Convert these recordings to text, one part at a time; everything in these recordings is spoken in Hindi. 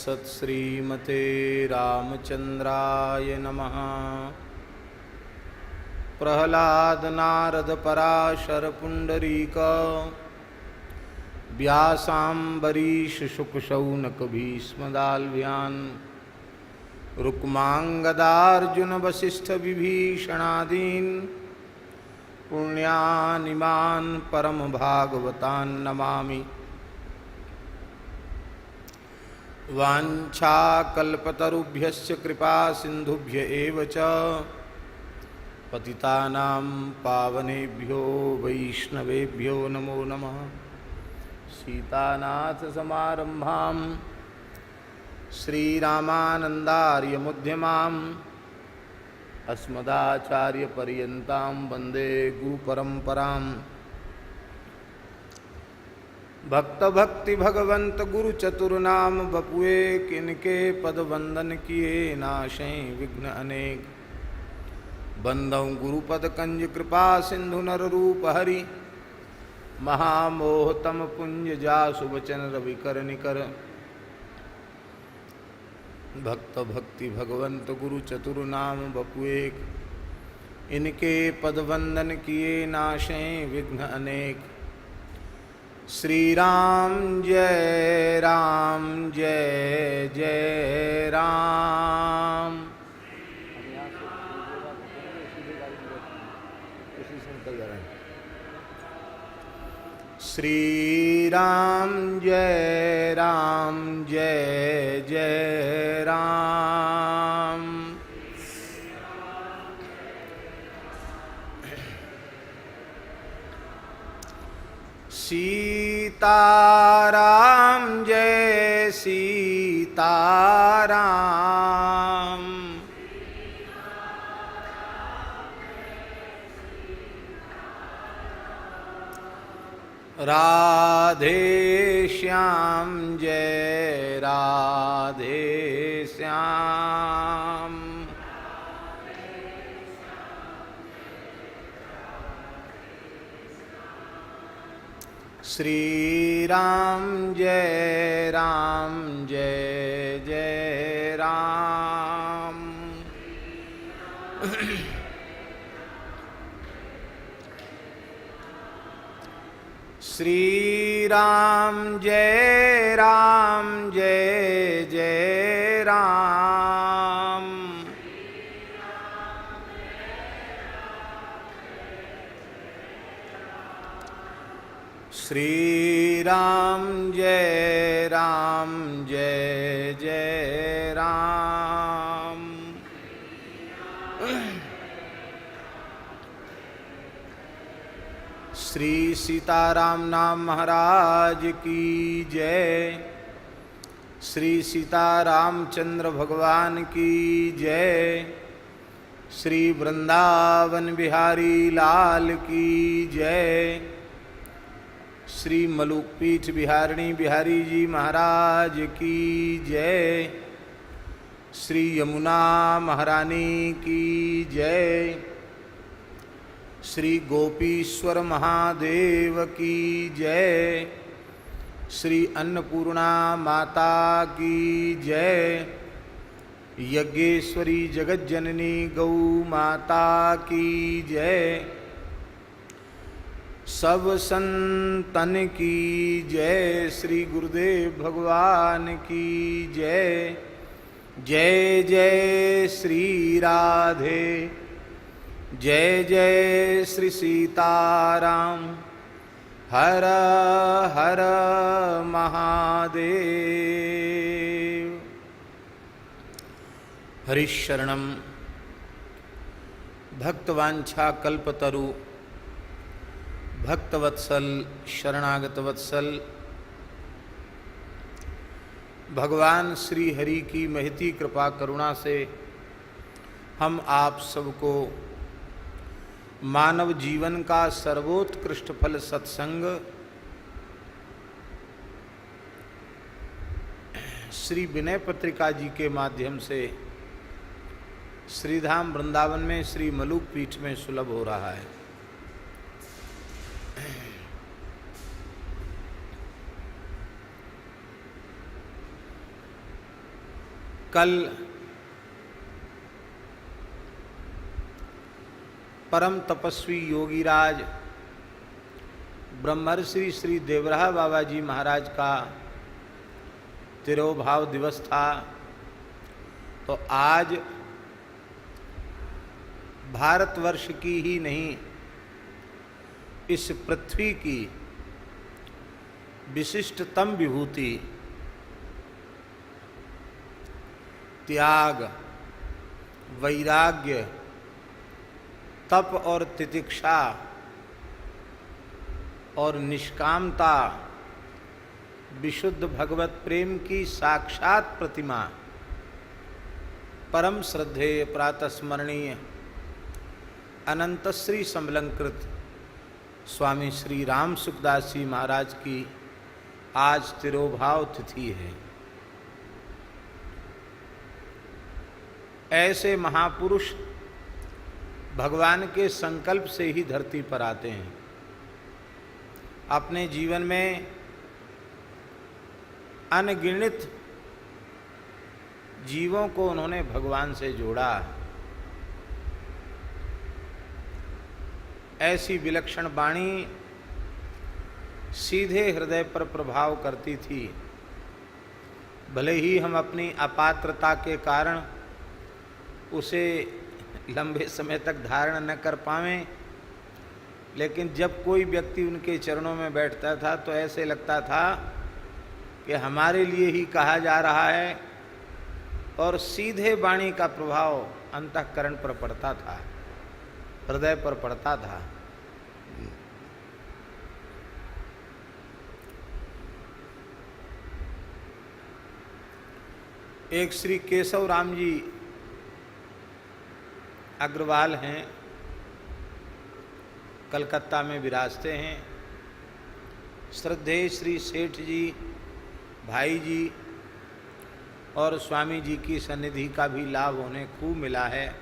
सत्श्रीमते रामचंद्राय नमः। प्रहलाद नारद पराशर पुंडरीक व्यासाम्बरीश शुक शौनक भीष्मदाल्भ्यान् रुक्मांगदार्जुन वसिष्ठ विभीषणादीन् पुण्यानिमान् परम भागवतान् नमामि। वाञ्छाकल्पतरुभ्यश्च कृपा सिन्धुभ्य एव च पतितानां पावनेभ्यो वैष्णवेभ्यो नमो नमः। सीतानाथसमारम्भां श्रीरामानन्दार्यमध्यमाम् अस्मदाचार्यपर्यन्तां वन्दे गुरुपरम्पराम्। भक्त भक्ति भगवंत गुरु चतुर्नाम बपुए किनके पद वंदन किए नाशें विघ्न अनेक। बंदौ गुरुपद कंज कृपा सिंधु नर रूप हरि महामोहतम पुंज जासु वचन रविकर निकर। भक्त भक्ति भगवंत गुरु चतुर्नाम बपुए इनके पद वंदन किए नाशें विघ्न अनेक। श्री राम जय जय राम। श्री राम जय जय राम। सीताराम जय सीताराम। राधे श्याम जय राधे श्याम। श्री राम जय जय राम। श्री राम जय जय राम। श्री राम जय जय राम। श्री सीताराम नाम महाराज की जय। श्री सीतारामचंद्र भगवान की जय। श्री वृंदावन बिहारी लाल की जय। श्री मलुकपीठ बिहारिणी बिहारी जी महाराज की जय। श्री यमुना महारानी की जय। श्री गोपीश्वर महादेव की जय। श्री अन्नपूर्णा माता की जय। यज्ञेश्वरी जगज्जननी गौ माता की जय। सब संतन की जय। श्री गुरुदेव भगवान की जय। जय जय श्री राधे जय जय श्री सीताराम। हर हर महादेव। हरिशरणम भक्तवांछा कल्पतरु भक्तवत्सल शरणागत वत्सल भगवान श्री हरि की महती कृपा करुणा से हम आप सबको मानव जीवन का सर्वोत्कृष्ट फल सत्संग श्री विनय पत्रिका जी के माध्यम से श्रीधाम वृंदावन में श्री मलुक पीठ में सुलभ हो रहा है। कल परम तपस्वी योगीराज ब्रह्मर्षि श्री देवराहा बाबा जी महाराज का तिरोभाव दिवस था। तो आज भारतवर्ष की ही नहीं, इस पृथ्वी की विशिष्टतम विभूति त्याग, वैराग्य, तप और तितिक्षा और निष्कामता, विशुद्ध भगवत प्रेम की साक्षात प्रतिमा, परम श्रद्धेय प्रातस्मरणीय अनंतश्री समलंकृत स्वामी श्री राम सुखदास जी महाराज की आज तिरोभाव तिथि है। ऐसे महापुरुष भगवान के संकल्प से ही धरती पर आते हैं। अपने जीवन में अनगिनत जीवों को उन्होंने भगवान से जोड़ा। ऐसी विलक्षण वाणी सीधे हृदय पर प्रभाव करती थी। भले ही हम अपनी अपात्रता के कारण उसे लंबे समय तक धारण न कर पावें, लेकिन जब कोई व्यक्ति उनके चरणों में बैठता था तो ऐसे लगता था कि हमारे लिए ही कहा जा रहा है, और सीधे वाणी का प्रभाव अंतःकरण पर पड़ता था, हृदय पर पड़ता था। एक श्री केशव राम जी अग्रवाल हैं, कलकत्ता में विराजते हैं। श्रद्धेय श्री सेठ जी, भाई जी और स्वामी जी की सन्निधि का भी लाभ उन्हें खूब मिला है।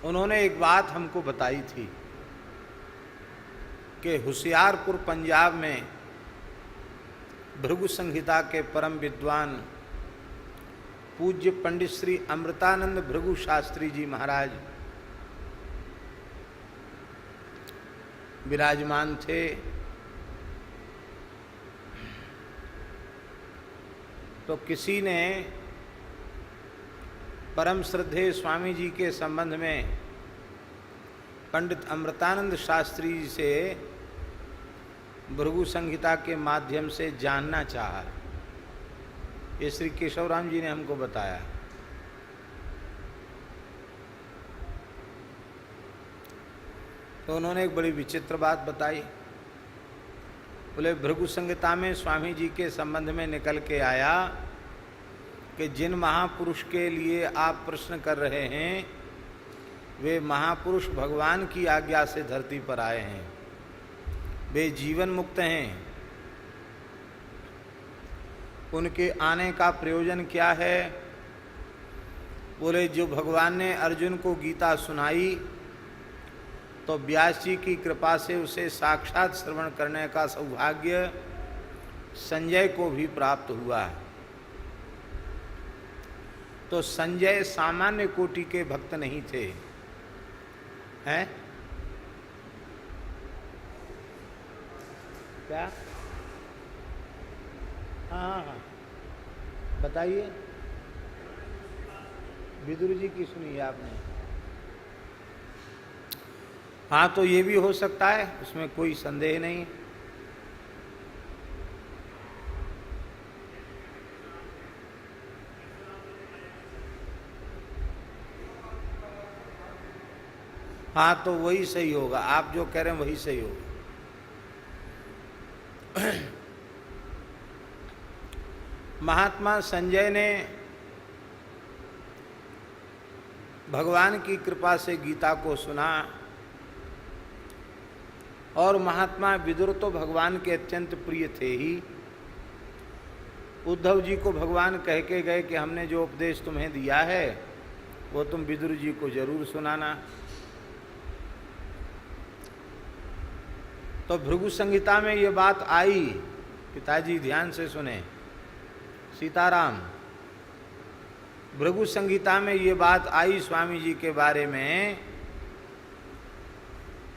उन्होंने एक बात हमको बताई थी कि होशियारपुर पंजाब में भृगु संहिता के परम विद्वान पूज्य पंडित श्री अमृतानंद भृगु शास्त्री जी महाराज विराजमान थे। तो किसी ने परम श्रद्धेय स्वामी जी के संबंध में पंडित अमृतानंद शास्त्री जी से भृगु संहिता के माध्यम से जानना चाहा। ये श्री केशव राम जी ने हमको बताया। तो उन्होंने एक बड़ी विचित्र बात बताई। बोले भृगु संहिता में स्वामी जी के संबंध में निकल के आया कि जिन महापुरुष के लिए आप प्रश्न कर रहे हैं वे महापुरुष भगवान की आज्ञा से धरती पर आए हैं, वे जीवन मुक्त हैं। उनके आने का प्रयोजन क्या है? बोले जो भगवान ने अर्जुन को गीता सुनाई तो व्यास जी की कृपा से उसे साक्षात श्रवण करने का सौभाग्य संजय को भी प्राप्त हुआ। तो संजय सामान्य कोटि के भक्त नहीं थे, हैं? क्या? हाँ, बताइए। विदुर जी की सुनी आपने? हाँ, तो ये भी हो सकता है, उसमें कोई संदेह नहीं। हाँ, तो वही सही होगा, आप जो कह रहे हैं वही सही होगा। महात्मा संजय ने भगवान की कृपा से गीता को सुना, और महात्मा विदुर तो भगवान के अत्यंत प्रिय थे ही। उद्धव जी को भगवान कह के गए कि हमने जो उपदेश तुम्हें दिया है वो तुम विदुर जी को जरूर सुनाना। तो भृगु संहिता में ये बात आई, पिताजी ध्यान से सुने, सीताराम, भृगु संहिता में ये बात आई स्वामी जी के बारे में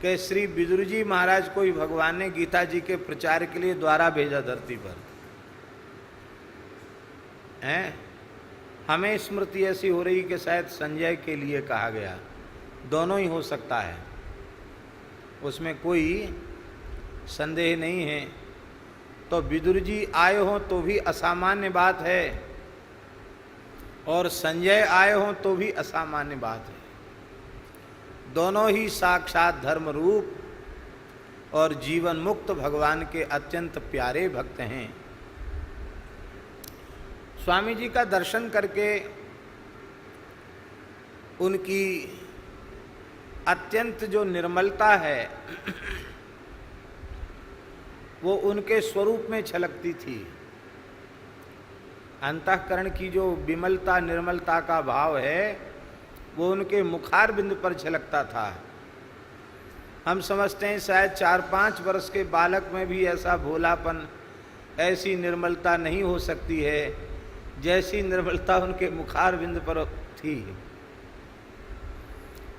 कि श्री विदुर जी महाराज को ही भगवान ने गीता जी के प्रचार के लिए द्वारा भेजा धरती पर हैं। हमें स्मृति ऐसी हो रही कि शायद संजय के लिए कहा गया, दोनों ही हो सकता है, उसमें कोई संदेह नहीं है। तो विदुर जी आए हों तो भी असामान्य बात है और संजय आए हों तो भी असामान्य बात है। दोनों ही साक्षात धर्म रूप और जीवन मुक्त भगवान के अत्यंत प्यारे भक्त हैं। स्वामी जी का दर्शन करके उनकी अत्यंत जो निर्मलता है वो उनके स्वरूप में छलकती थी। अंतःकरण की जो विमलता निर्मलता का भाव है वो उनके मुखार बिंदु पर झलकता था। हम समझते हैं शायद 4-5 वर्ष के बालक में भी ऐसा भोलापन, ऐसी निर्मलता नहीं हो सकती है जैसी निर्मलता उनके मुखार बिंदु पर थी।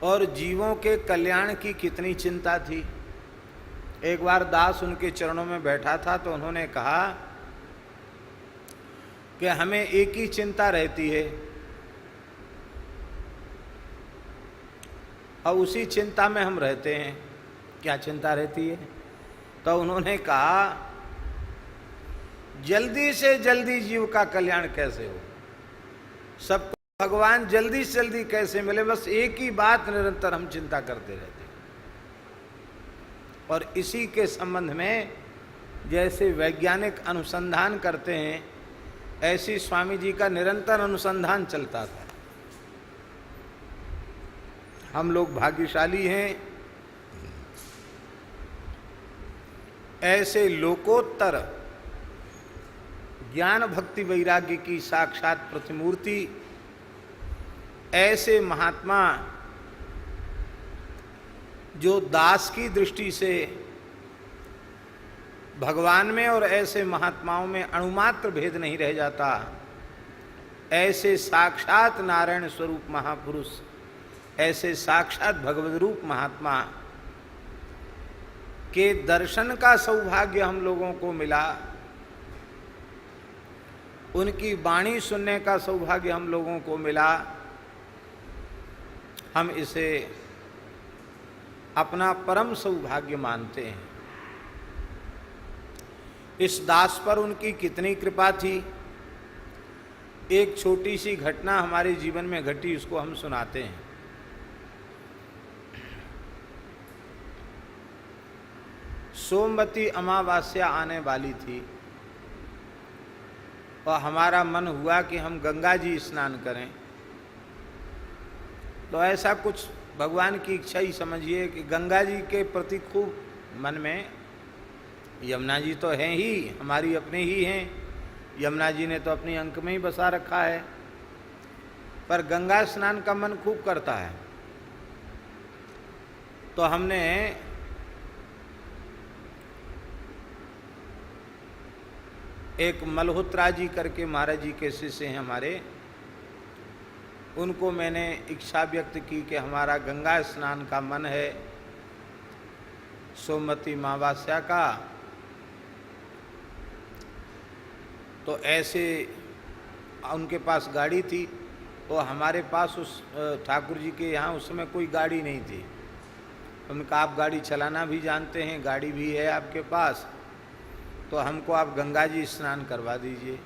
और जीवों के कल्याण की कितनी चिंता थी। एक बार दास उनके चरणों में बैठा था तो उन्होंने कहा कि हमें एक ही चिंता रहती है और उसी चिंता में हम रहते हैं। क्या चिंता रहती है? तो उन्होंने कहा जल्दी से जल्दी जीव का कल्याण कैसे हो, सबको भगवान जल्दी से जल्दी कैसे मिले, बस एक ही बात निरंतर हम चिंता करते रहते हैं। और इसी के संबंध में जैसे वैज्ञानिक अनुसंधान करते हैं ऐसी स्वामी जी का निरंतर अनुसंधान चलता था। हम लोग भाग्यशाली हैं, ऐसे लोकोत्तर ज्ञान भक्ति वैराग्य की साक्षात प्रतिमूर्ति, ऐसे महात्मा जो दास की दृष्टि से भगवान में और ऐसे महात्माओं में अणुमात्र भेद नहीं रह जाता, ऐसे साक्षात नारायण स्वरूप महापुरुष, ऐसे साक्षात भगवद रूप महात्मा के दर्शन का सौभाग्य हम लोगों को मिला, उनकी वाणी सुनने का सौभाग्य हम लोगों को मिला। हम इसे अपना परम सौभाग्य मानते हैं। इस दास पर उनकी कितनी कृपा थी। एक छोटी सी घटना हमारे जीवन में घटी, उसको हम सुनाते हैं। सोमवती अमावस्या आने वाली थी और हमारा मन हुआ कि हम गंगा जी स्नान करें। तो ऐसा कुछ भगवान की इच्छा ही समझिए कि गंगा जी के प्रति खूब मन में, यमुना जी तो हैं ही, हमारी अपने ही हैं, यमुना जी ने तो अपनी अंक में ही बसा रखा है, पर गंगा स्नान का मन खूब करता है। तो हमने एक मल्होत्रा जी करके महाराज जी के शिष्य हैं हमारे, उनको मैंने इच्छा व्यक्त की कि हमारा गंगा स्नान का मन है सोमवती अमावस्या का। तो ऐसे उनके पास गाड़ी थी, तो हमारे पास उस ठाकुर जी के यहाँ उस समय कोई गाड़ी नहीं थी। उनका आप गाड़ी चलाना भी जानते हैं, गाड़ी भी है आपके पास, तो हमको आप गंगा जी स्नान करवा दीजिए।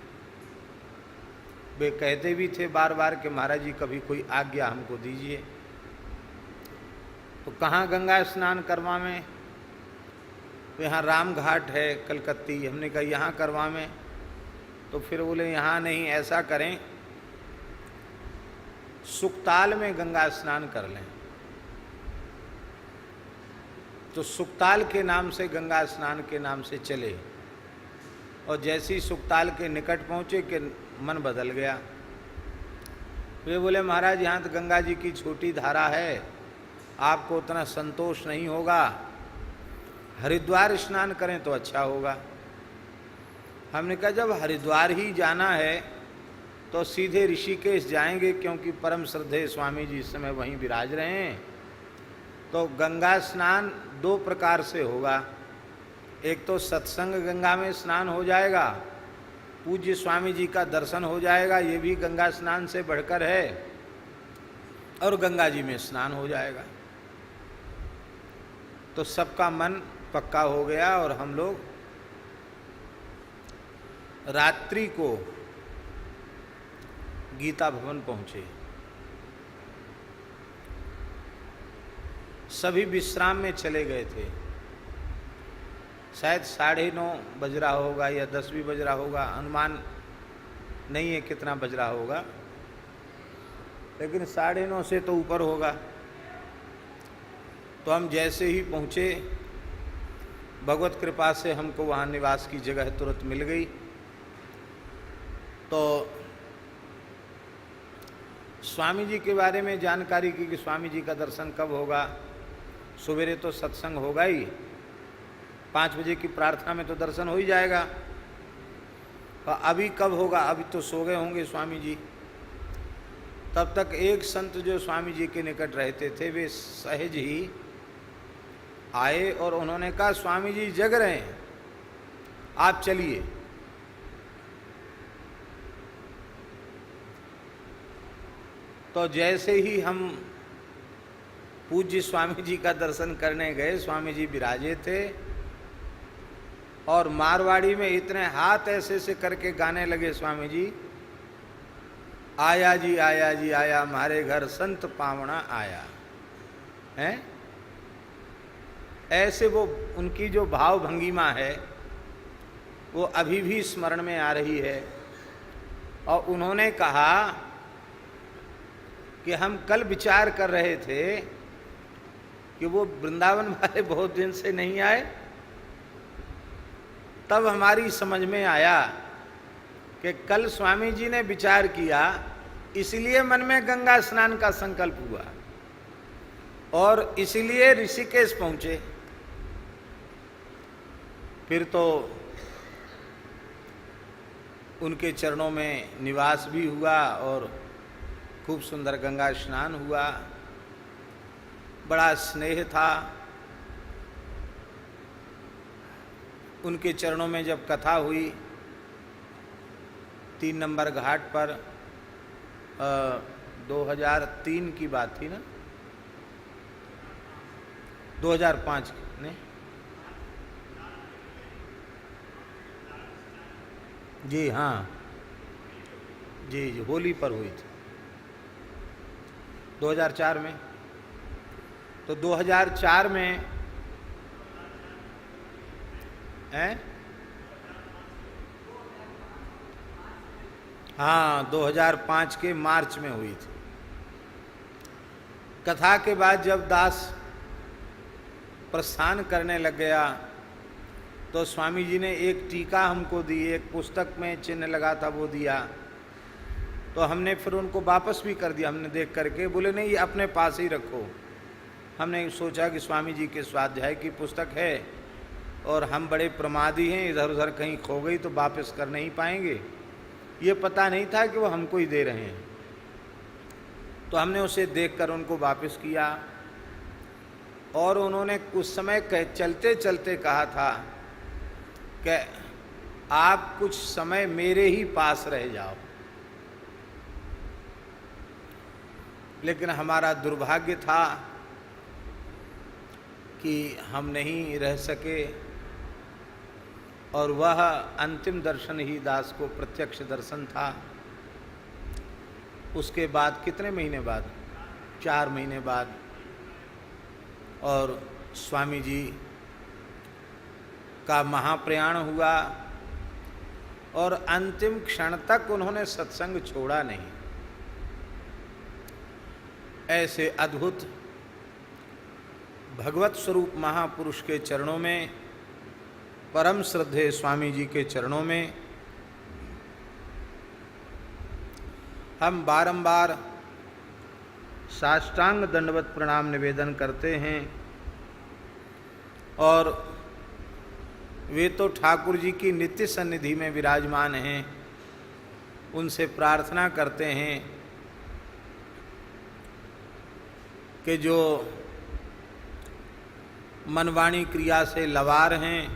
वे कहते भी थे बार बार कि महाराज जी कभी कोई आज्ञा हमको दीजिए। तो कहाँ गंगा स्नान करवावें? तो यहाँ राम घाट है कलकत्ती, हमने कहा यहाँ करवावें। तो फिर बोले यहाँ नहीं, ऐसा करें सुकताल में गंगा स्नान कर लें। तो सुकताल के नाम से गंगा स्नान के नाम से चले, और जैसे ही सुकताल के निकट पहुँचे कि मन बदल गया। वे बोले महाराज यहाँ तो गंगा जी की छोटी धारा है, आपको उतना संतोष नहीं होगा, हरिद्वार स्नान करें तो अच्छा होगा। हमने कहा जब हरिद्वार ही जाना है तो सीधे ऋषिकेश जाएंगे, क्योंकि परम श्रद्धेय स्वामी जी इस समय वहीं विराज रहे हैं। तो गंगा स्नान दो प्रकार से होगा। एक तो सत्संग गंगा में स्नान हो जाएगा, पूज्य स्वामी जी का दर्शन हो जाएगा, ये भी गंगा स्नान से बढ़कर है, और गंगा जी में स्नान हो जाएगा। तो सबका मन पक्का हो गया और हम लोग रात्रि को गीता भवन पहुंचे। सभी विश्राम में चले गए थे। शायद 9:30 बज रहा होगा या 10 भी बज रहा होगा, अनुमान नहीं है कितना बज रहा होगा, लेकिन 9:30 से तो ऊपर होगा। तो हम जैसे ही पहुँचे, भगवत कृपा से हमको वहाँ निवास की जगह तुरंत मिल गई। तो स्वामी जी के बारे में जानकारी की कि स्वामी जी का दर्शन कब होगा। सवेरे तो सत्संग होगा ही, 5 बजे की प्रार्थना में तो दर्शन हो ही जाएगा। और अभी कब होगा, अभी तो सो गए होंगे स्वामी जी। तब तक एक संत जो स्वामी जी के निकट रहते थे, वे सहज ही आए और उन्होंने कहा, स्वामी जी जग रहे हैं, आप चलिए। तो जैसे ही हम पूज्य स्वामी जी का दर्शन करने गए, स्वामी जी विराजे थे और मारवाड़ी में इतने हाथ ऐसे ऐसे करके गाने लगे स्वामी जी, आया जी आया, हमारे घर संत पावना आया है। ऐसे वो उनकी जो भाव भंगिमा है वो अभी भी स्मरण में आ रही है। और उन्होंने कहा कि हम कल विचार कर रहे थे कि वो वृंदावन वाले बहुत दिन से नहीं आए, तब हमारी समझ में आया कि कल स्वामी जी ने विचार किया, इसलिए मन में गंगा स्नान का संकल्प हुआ और इसलिए ऋषिकेश पहुंचे। फिर तो उनके चरणों में निवास भी हुआ और खूब सुंदर गंगा स्नान हुआ। बड़ा स्नेह था। उनके चरणों में जब कथा हुई 3 नंबर घाट पर, 2003 की बात थी ना, 2005 ने, जी हाँ, जी होली पर हुई थी 2004 में। तो 2004 में हैं, हाँ 2005 के मार्च में हुई थी। कथा के बाद जब दास प्रस्थान करने लग गया तो स्वामी जी ने एक टीका हमको दी, एक पुस्तक में चिन्ह लगा था वो दिया। तो हमने फिर उनको वापस भी कर दिया, हमने देख करके, बोले नहीं ये अपने पास ही रखो। हमने सोचा कि स्वामी जी के स्वाध्याय की पुस्तक है और हम बड़े प्रमादी हैं, इधर उधर कहीं खो गई तो वापस कर नहीं पाएंगे। ये पता नहीं था कि वो हमको ही दे रहे हैं। तो हमने उसे देखकर उनको वापस किया और उन्होंने कुछ समय चलते चलते कहा था कि आप कुछ समय मेरे ही पास रह जाओ। लेकिन हमारा दुर्भाग्य था कि हम नहीं रह सके और वह अंतिम दर्शन ही दास को प्रत्यक्ष दर्शन था। उसके बाद कितने महीने बाद, 4 महीने बाद, और स्वामी जी का महाप्रयाण हुआ और अंतिम क्षण तक उन्होंने सत्संग छोड़ा नहीं। ऐसे अद्भुत भगवत स्वरूप महापुरुष के चरणों में, परम श्रद्धेय स्वामी जी के चरणों में हम बारंबार साष्टांग दंडवत प्रणाम निवेदन करते हैं। और वे तो ठाकुर जी की नित्य सन्निधि में विराजमान हैं उनसे प्रार्थना करते हैं कि जो मनवाणी क्रिया से लवार हैं,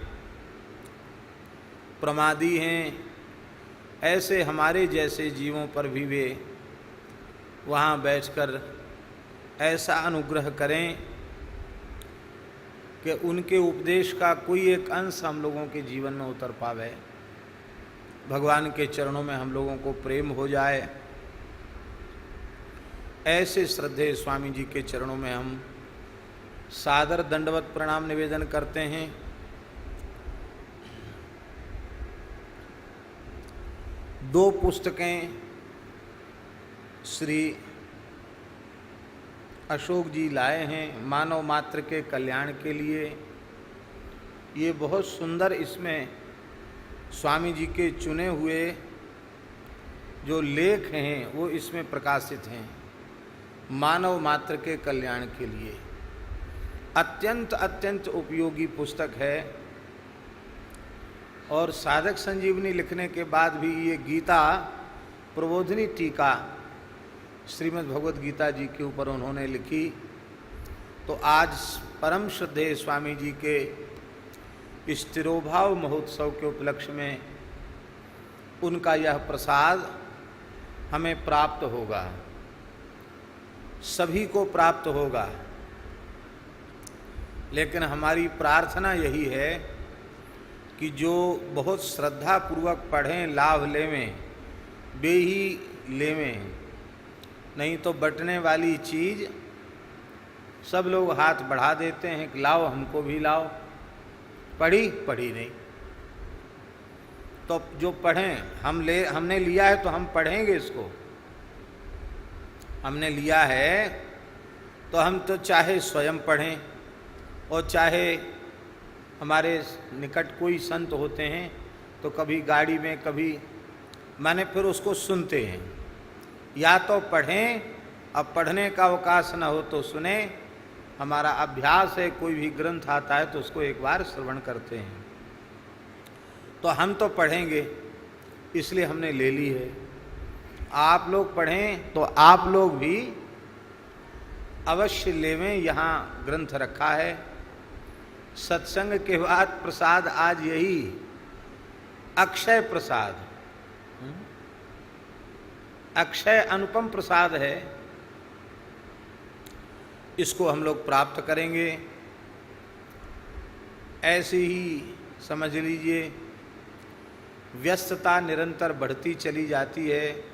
प्रमादी हैं, ऐसे हमारे जैसे जीवों पर भी वे वहाँ बैठकर ऐसा अनुग्रह करें कि उनके उपदेश का कोई एक अंश हम लोगों के जीवन में उतर पावे, भगवान के चरणों में हम लोगों को प्रेम हो जाए। ऐसे श्रद्धेय स्वामी जी के चरणों में हम सादर दंडवत प्रणाम निवेदन करते हैं। दो पुस्तकें श्री अशोक जी लाए हैं मानव मात्र के कल्याण के लिए। ये बहुत सुंदर, इसमें स्वामी जी के चुने हुए जो लेख हैं वो इसमें प्रकाशित हैं, मानव मात्र के कल्याण के लिए। अत्यंत अत्यंत उपयोगी पुस्तक है। और साधक संजीवनी लिखने के बाद भी ये गीता प्रबोधिनी टीका श्रीमद् भगवद गीता जी के ऊपर उन्होंने लिखी। तो आज परम श्रद्धेय स्वामी जी के इस तिरोभाव महोत्सव के उपलक्ष्य में उनका यह प्रसाद हमें प्राप्त होगा, सभी को प्राप्त होगा। लेकिन हमारी प्रार्थना यही है कि जो बहुत श्रद्धा पूर्वक पढ़ें, लाभ लेवें, वे ही लेवें, नहीं तो बटने वाली चीज़ सब लोग हाथ बढ़ा देते हैं कि लाओ हमको भी लाओ, पढ़ी नहीं। तो जो पढ़ें, हमने लिया है तो हम पढ़ेंगे इसको। हमने लिया है तो हम तो चाहे स्वयं पढ़ें और चाहे हमारे निकट कोई संत होते हैं तो कभी गाड़ी में, कभी माने फिर उसको सुनते हैं। या तो पढ़ें, अब पढ़ने का अवकाश न हो तो सुने। हमारा अभ्यास है, कोई भी ग्रंथ आता है तो उसको एक बार श्रवण करते हैं। तो हम तो पढ़ेंगे, इसलिए हमने ले ली है। आप लोग पढ़ें तो आप लोग भी अवश्य लेवें। यहाँ ग्रंथ रखा है। सत्संग के बाद प्रसाद आज यही अक्षय प्रसाद, अक्षय अनुपम प्रसाद है। इसको हम लोग प्राप्त करेंगे। ऐसे ही समझ लीजिए, व्यस्तता निरंतर बढ़ती चली जाती है।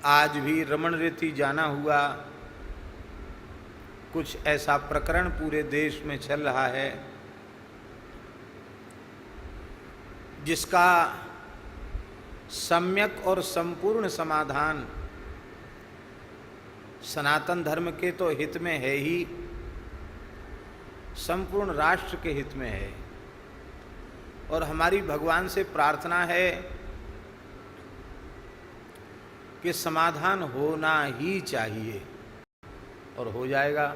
आज भी रमण रेती जाना हुआ, कुछ ऐसा प्रकरण पूरे देश में चल रहा है जिसका सम्यक और संपूर्ण समाधान सनातन धर्म के तो हित में है ही, संपूर्ण राष्ट्र के हित में है। और हमारी भगवान से प्रार्थना है कि समाधान होना ही चाहिए और हो जाएगा।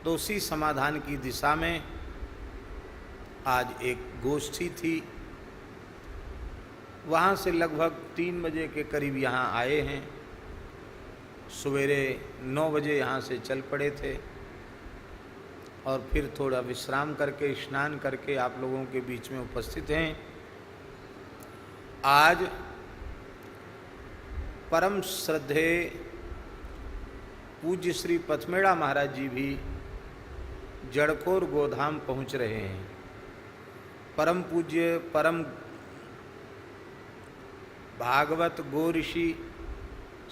तो उसी समाधान की दिशा में आज एक गोष्ठी थी। वहाँ से लगभग 3 बजे के करीब यहाँ आए हैं। सवेरे 9 बजे यहाँ से चल पड़े थे और फिर थोड़ा विश्राम करके, स्नान करके आप लोगों के बीच में उपस्थित हैं। आज परम श्रद्धेय पूज्य श्री पथमेड़ा महाराज जी भी जड़कोर गोधाम पहुँच रहे हैं। परम पूज्य परम भागवत गो ऋषि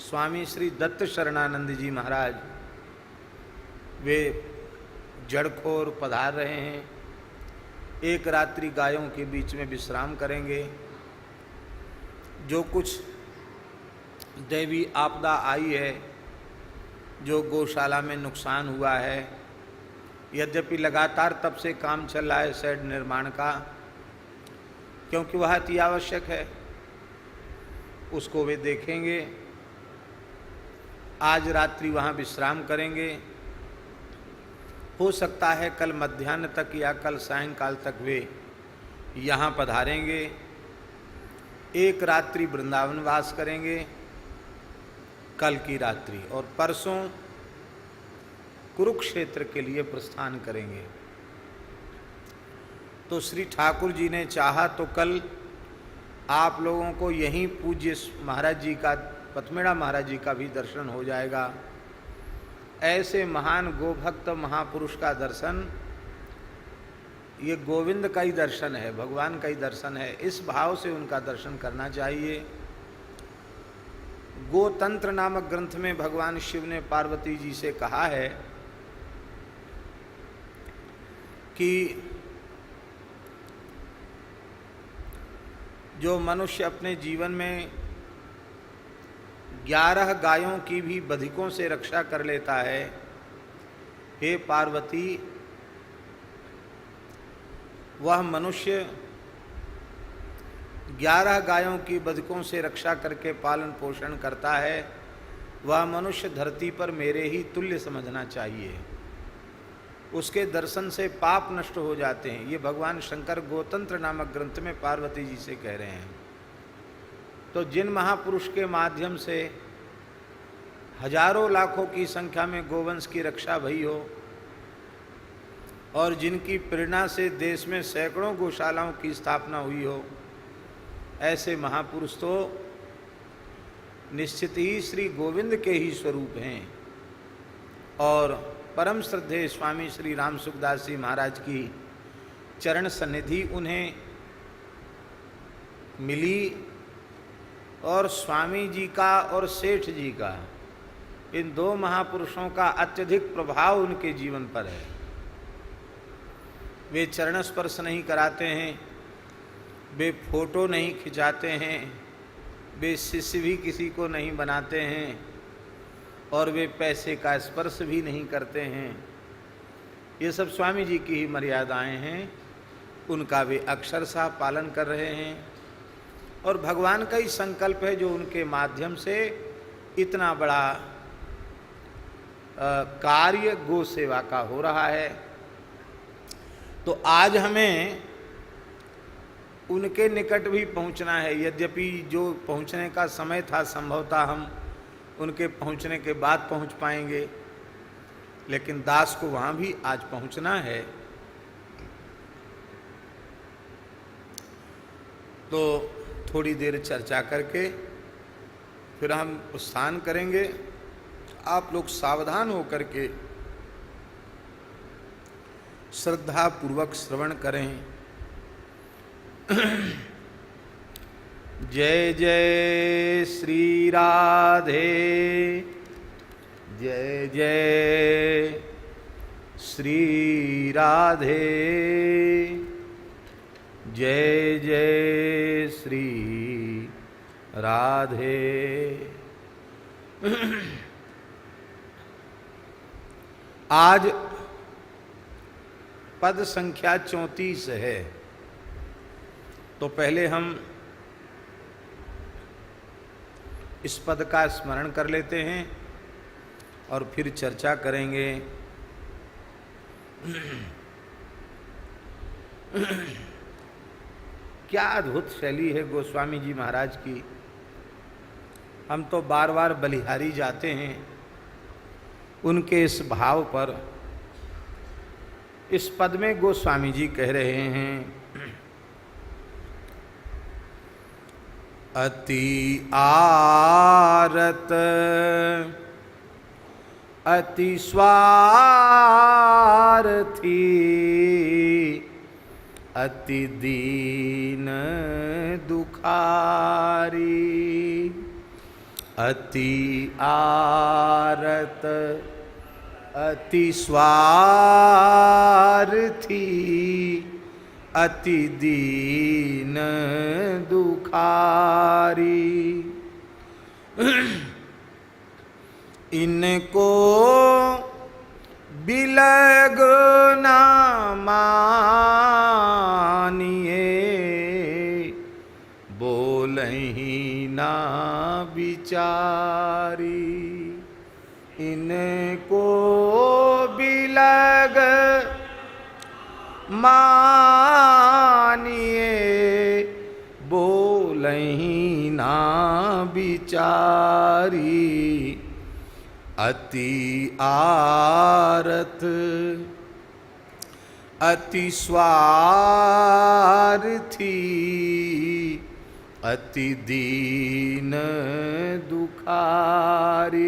स्वामी श्री दत्त शरणानंद जी महाराज वे जड़खोर पधार रहे हैं। एक रात्रि गायों के बीच में विश्राम करेंगे। जो कुछ दैवी आपदा आई है, जो गौशाला में नुकसान हुआ है, यद्यपि लगातार तब से काम चल रहा है शेड निर्माण का, क्योंकि वह अति आवश्यक है, उसको वे देखेंगे। आज रात्रि वहाँ विश्राम करेंगे। हो सकता है कल मध्याह्न तक या कल सायंकाल तक वे यहाँ पधारेंगे। एक रात्रि वृंदावन वास करेंगे कल की रात्रि, और परसों कुरुक्षेत्र के लिए प्रस्थान करेंगे। तो श्री ठाकुर जी ने चाहा तो कल आप लोगों को यहीं पूज्य महाराज जी का, पथमेड़ा महाराज जी का भी दर्शन हो जाएगा। ऐसे महान गोभक्त महापुरुष का दर्शन, ये गोविंद का ही दर्शन है, भगवान का ही दर्शन है, इस भाव से उनका दर्शन करना चाहिए। गोतंत्र नामक ग्रंथ में भगवान शिव ने पार्वती जी से कहा है कि जो मनुष्य अपने जीवन में 11 गायों की भी बधिकों से रक्षा कर लेता है, हे पार्वती, वह मनुष्य 11 गायों की बधिकों से रक्षा करके पालन पोषण करता है, वह मनुष्य धरती पर मेरे ही तुल्य समझना चाहिए। उसके दर्शन से पाप नष्ट हो जाते हैं। ये भगवान शंकर गोतंत्र नामक ग्रंथ में पार्वती जी से कह रहे हैं। तो जिन महापुरुष के माध्यम से हजारों लाखों की संख्या में गोवंश की रक्षा भई हो और जिनकी प्रेरणा से देश में सैकड़ों गौशालाओं की स्थापना हुई हो, ऐसे महापुरुष तो निश्चित ही श्री गोविंद के ही स्वरूप हैं। और परम श्रद्धेय स्वामी श्री राम सुखदास जी महाराज की चरण सन्निधि उन्हें मिली, और स्वामी जी का और सेठ जी का, इन दो महापुरुषों का अत्यधिक प्रभाव उनके जीवन पर है। वे चरण स्पर्श नहीं कराते हैं, वे फोटो नहीं खिंचाते हैं, वे शिष्य भी किसी को नहीं बनाते हैं, और वे पैसे का स्पर्श भी नहीं करते हैं। ये सब स्वामी जी की ही मर्यादाएं हैं, उनका वे अक्षरशः पालन कर रहे हैं। और भगवान का ही संकल्प है जो उनके माध्यम से इतना बड़ा कार्य गो सेवा का हो रहा है। तो आज हमें उनके निकट भी पहुंचना है। यद्यपि जो पहुंचने का समय था संभवतः हम उनके पहुंचने के बाद पहुंच पाएंगे, लेकिन दास को वहां भी आज पहुंचना है। तो थोड़ी देर चर्चा करके फिर हम प्रस्थान करेंगे। आप लोग सावधान होकर के श्रद्धा पूर्वक श्रवण करें। जय जय श्री राधे, जय जय श्री राधे, जय जय श्री राधे। आज पद संख्या 34 है। तो पहले हम इस पद का स्मरण कर लेते हैं और फिर चर्चा करेंगे। क्या अद्भुत शैली है गोस्वामी जी महाराज की। हम तो बार बार बलिहारी जाते हैं उनके इस भाव पर। इस पद में गोस्वामी जी कह रहे हैं, अति आरत अति स्वार्थी अति दीन दुखारी। अति आरत अति स्वार्थी अति दीन दुखारी। इनको बिलग ना मानिए, बोलहि ना विचारी। इनको बिलग मानिए, बोलहि ना विचारी, अति आरत अति स्वार्थी, अति दीन दुखारी,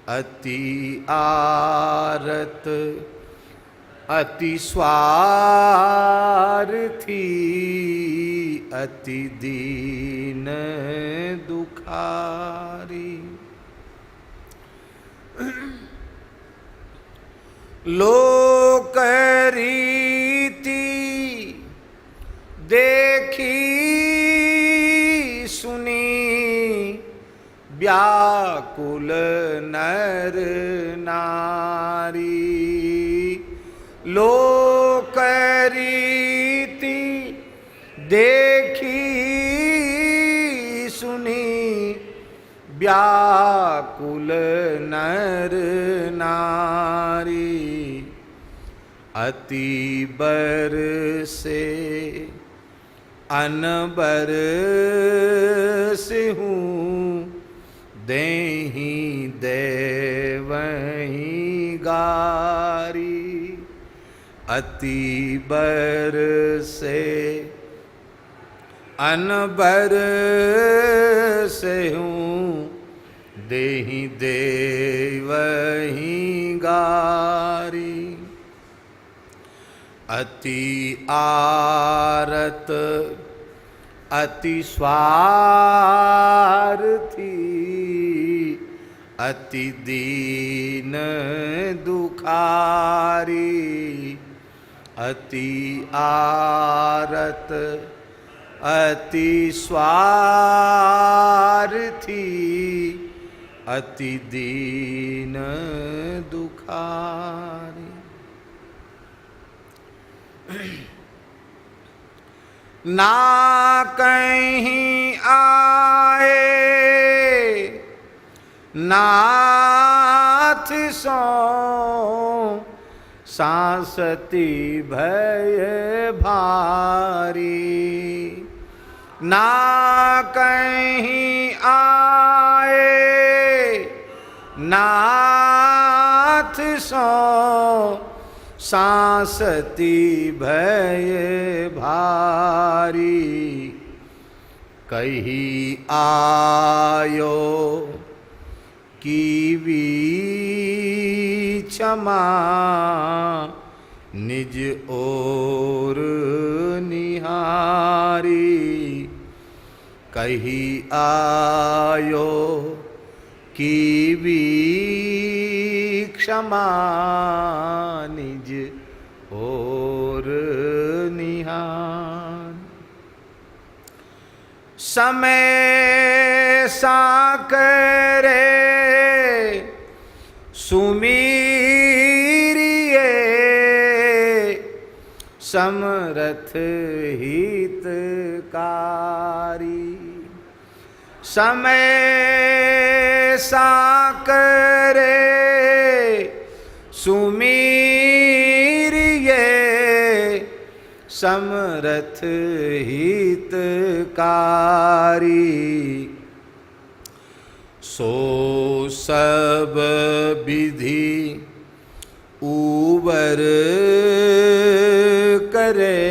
अति आरत अति स्वार्थी, अति दीन दुखारी। लोक रीति देखी सुनी, व्याकुल नर नारी। लोक रीति देखी सुनी, व्याकुल नर नारी। अति बर से अनबर से हूँ, देहि देवहि गारी। अति बर से अनबर से हूँ, देहि देवहि गारी। अति आरत अति स्वार्थी, अति दीन दुखारी। अति आरत अति स्वार्थी, अति दीन दुखारी। ना कहीं आए नाथ सो, सांसती भय भारी। ना कहीं आए नाथ सो, सांसती भय भारी। कही आयो कीवी क्षमा, निज ओर निहारी। कही आयो कीवी क्षमा, निज ओर निहार। समय साकरे सुमीरिए, समरथ हितकारी। समय साकरे सुमीरिए, समरथ हितकारी। सो सब विधि ऊबर करे,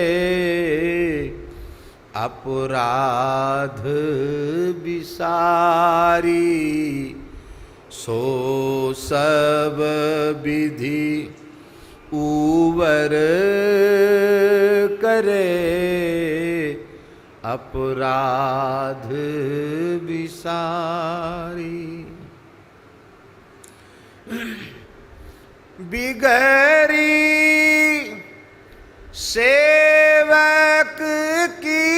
अपराध विसारी। सो सब विधि ऊबर करे, अपराध विसारी। बिगरी सेवक की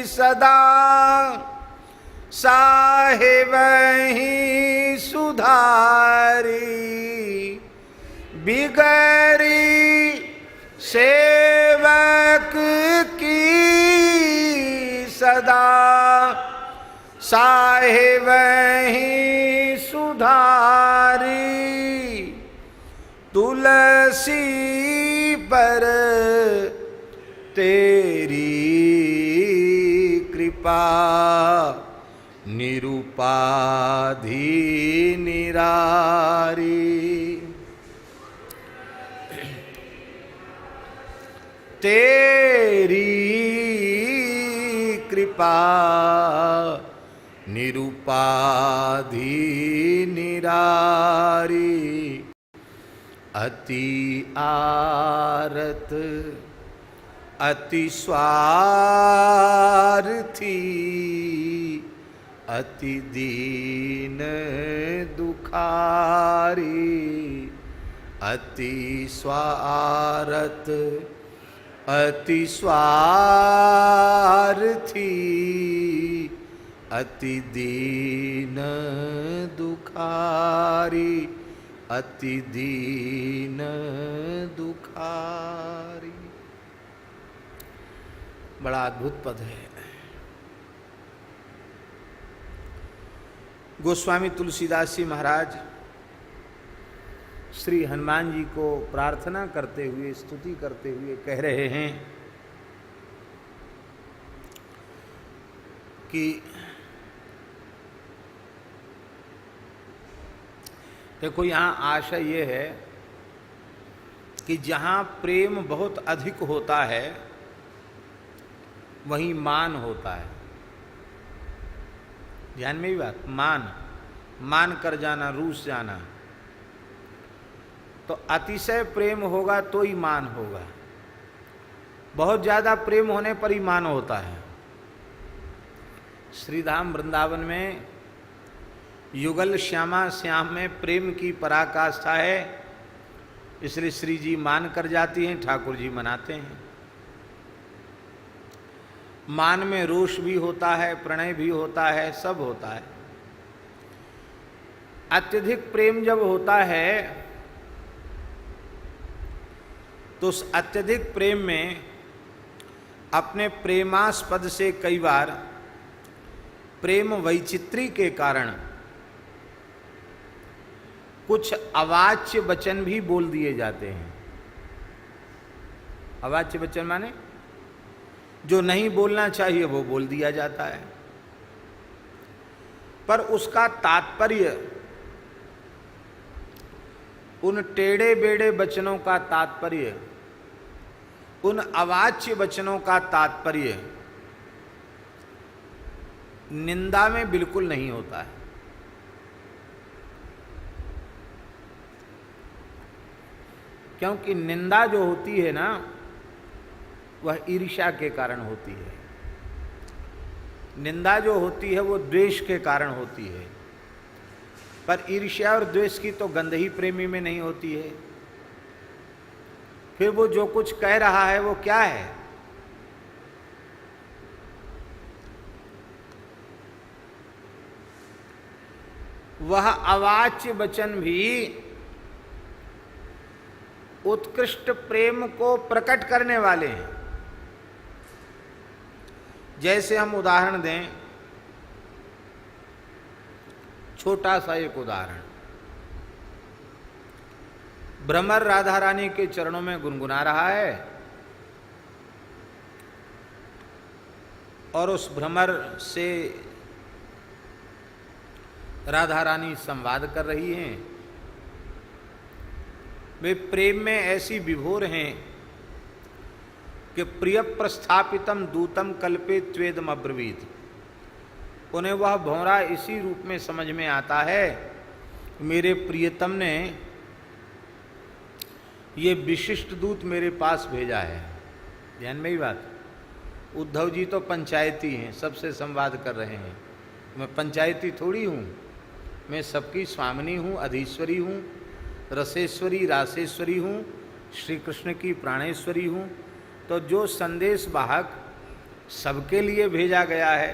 सदा, साहिब ही सुधारी। बिगरी सेवक की सदा, साहिब ही सुधारी। तुलसी पर तेरी कृपा कृपा निरुपाधि निरारी। तेरी कृपा निरुपाधि निरारी। अति आरत अति स्वार्थी अति दीन दुखारी। अति स्वार्थ अति स्वार्थी अति दीन दुखारी। अति दीन दुखारी। बड़ा अद्भुत पद है। गोस्वामी तुलसीदास जी महाराज श्री हनुमान जी को प्रार्थना करते हुए, स्तुति करते हुए कह रहे हैं कि देखो, यहाँ आशय ये है कि जहाँ प्रेम बहुत अधिक होता है वहीं मान होता है। ध्यान में ही बात, मान कर जाना, रूस जाना। तो अतिशय प्रेम होगा तो ही मान होगा, बहुत ज्यादा प्रेम होने पर ही मान होता है। श्रीधाम वृंदावन में युगल श्यामा श्याम में प्रेम की पराकाष्ठा है, इसलिए श्री जी मान कर जाती हैं, ठाकुर जी मनाते हैं। मान में रोष भी होता है, प्रणय भी होता है, सब होता है। अत्यधिक प्रेम जब होता है तो उस अत्यधिक प्रेम में अपने प्रेमास्पद से कई बार प्रेम वैचित्री के कारण कुछ अवाच्य वचन भी बोल दिए जाते हैं। अवाच्य वचन माने जो नहीं बोलना चाहिए वो बोल दिया जाता है, पर उसका तात्पर्य, उन टेढ़े बेड़े वचनों का तात्पर्य, उन अवाच्य वचनों का तात्पर्य निंदा में बिल्कुल नहीं होता है। क्योंकि निंदा जो होती है ना, वह ईर्ष्या के कारण होती है। निंदा जो होती है वो द्वेष के कारण होती है, पर ईर्ष्या और द्वेष की तो गंध ही प्रेमी में नहीं होती है। फिर वो जो कुछ कह रहा है वो क्या है? वह अवाच्य वचन भी उत्कृष्ट प्रेम को प्रकट करने वाले हैं। जैसे हम उदाहरण दें, छोटा सा एक उदाहरण, भ्रमर राधा रानी के चरणों में गुनगुना रहा है और उस भ्रमर से राधा रानी संवाद कर रही हैं। वे प्रेम में ऐसी विभोर हैं कि प्रिय प्रस्थापितम दूतम कल्पे त्वेदम अब्रवीत। उन्हें वह भौरा इसी रूप में समझ में आता है, मेरे प्रियतम ने ये विशिष्ट दूत मेरे पास भेजा है। ध्यान में ही बात, उद्धव जी तो पंचायती हैं, सबसे संवाद कर रहे हैं। मैं पंचायती थोड़ी हूँ, मैं सबकी स्वामिनी हूँ, अधीश्वरी हूँ, रसेश्वरी रासेश्वरी हूँ, श्री कृष्ण की प्राणेश्वरी हूँ। तो जो संदेश वाहक सबके लिए भेजा गया है,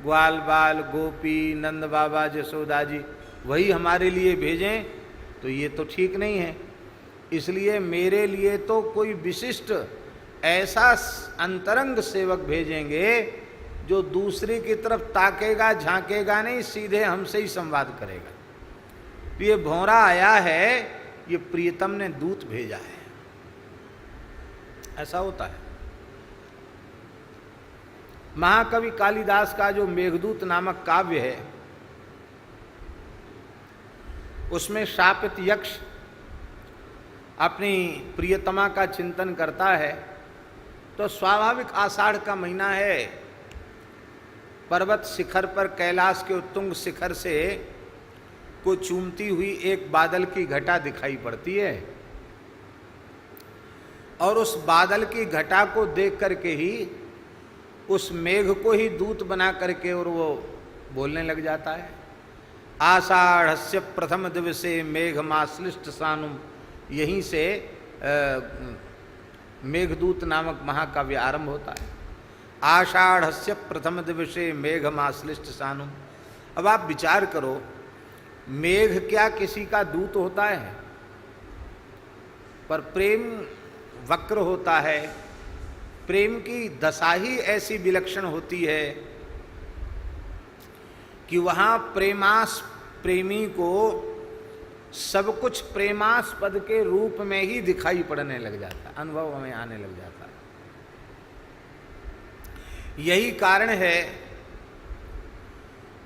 ग्वाल बाल गोपी नंद बाबा जसोदा जी, वही हमारे लिए भेजें, तो ये तो ठीक नहीं है। इसलिए मेरे लिए तो कोई विशिष्ट ऐसा अंतरंग सेवक भेजेंगे जो दूसरे की तरफ ताकेगा झांकेगा नहीं, सीधे हमसे ही संवाद करेगा। तो ये भौरा आया है, ये प्रियतम ने दूत भेजा है, ऐसा होता है। महाकवि कालिदास का जो मेघदूत नामक काव्य है, उसमें शापित यक्ष अपनी प्रियतमा का चिंतन करता है, तो स्वाभाविक आषाढ़ का महीना है, पर्वत शिखर पर कैलाश के उत्तुंग शिखर से को चूमती हुई एक बादल की घटा दिखाई पड़ती है, और उस बादल की घटा को देख करके ही उस मेघ को ही दूत बना करके और वो बोलने लग जाता है। आषाढ़स्य प्रथम दिवसे मेघमाश्लिष्ट सानुम, यहीं से मेघदूत नामक महाकाव्य आरंभ होता है। आषाढ़स्य प्रथम दिवसे मेघमाश्लिष्ट सानुम। अब आप विचार करो, मेघ क्या किसी का दूत होता है? पर प्रेम वक्र होता है, प्रेम की दशा ही ऐसी विलक्षण होती है कि वहाँ प्रेमी को सब कुछ प्रेमास्पद के रूप में ही दिखाई पड़ने लग जाता है, अनुभव हमें आने लग जाता है। यही कारण है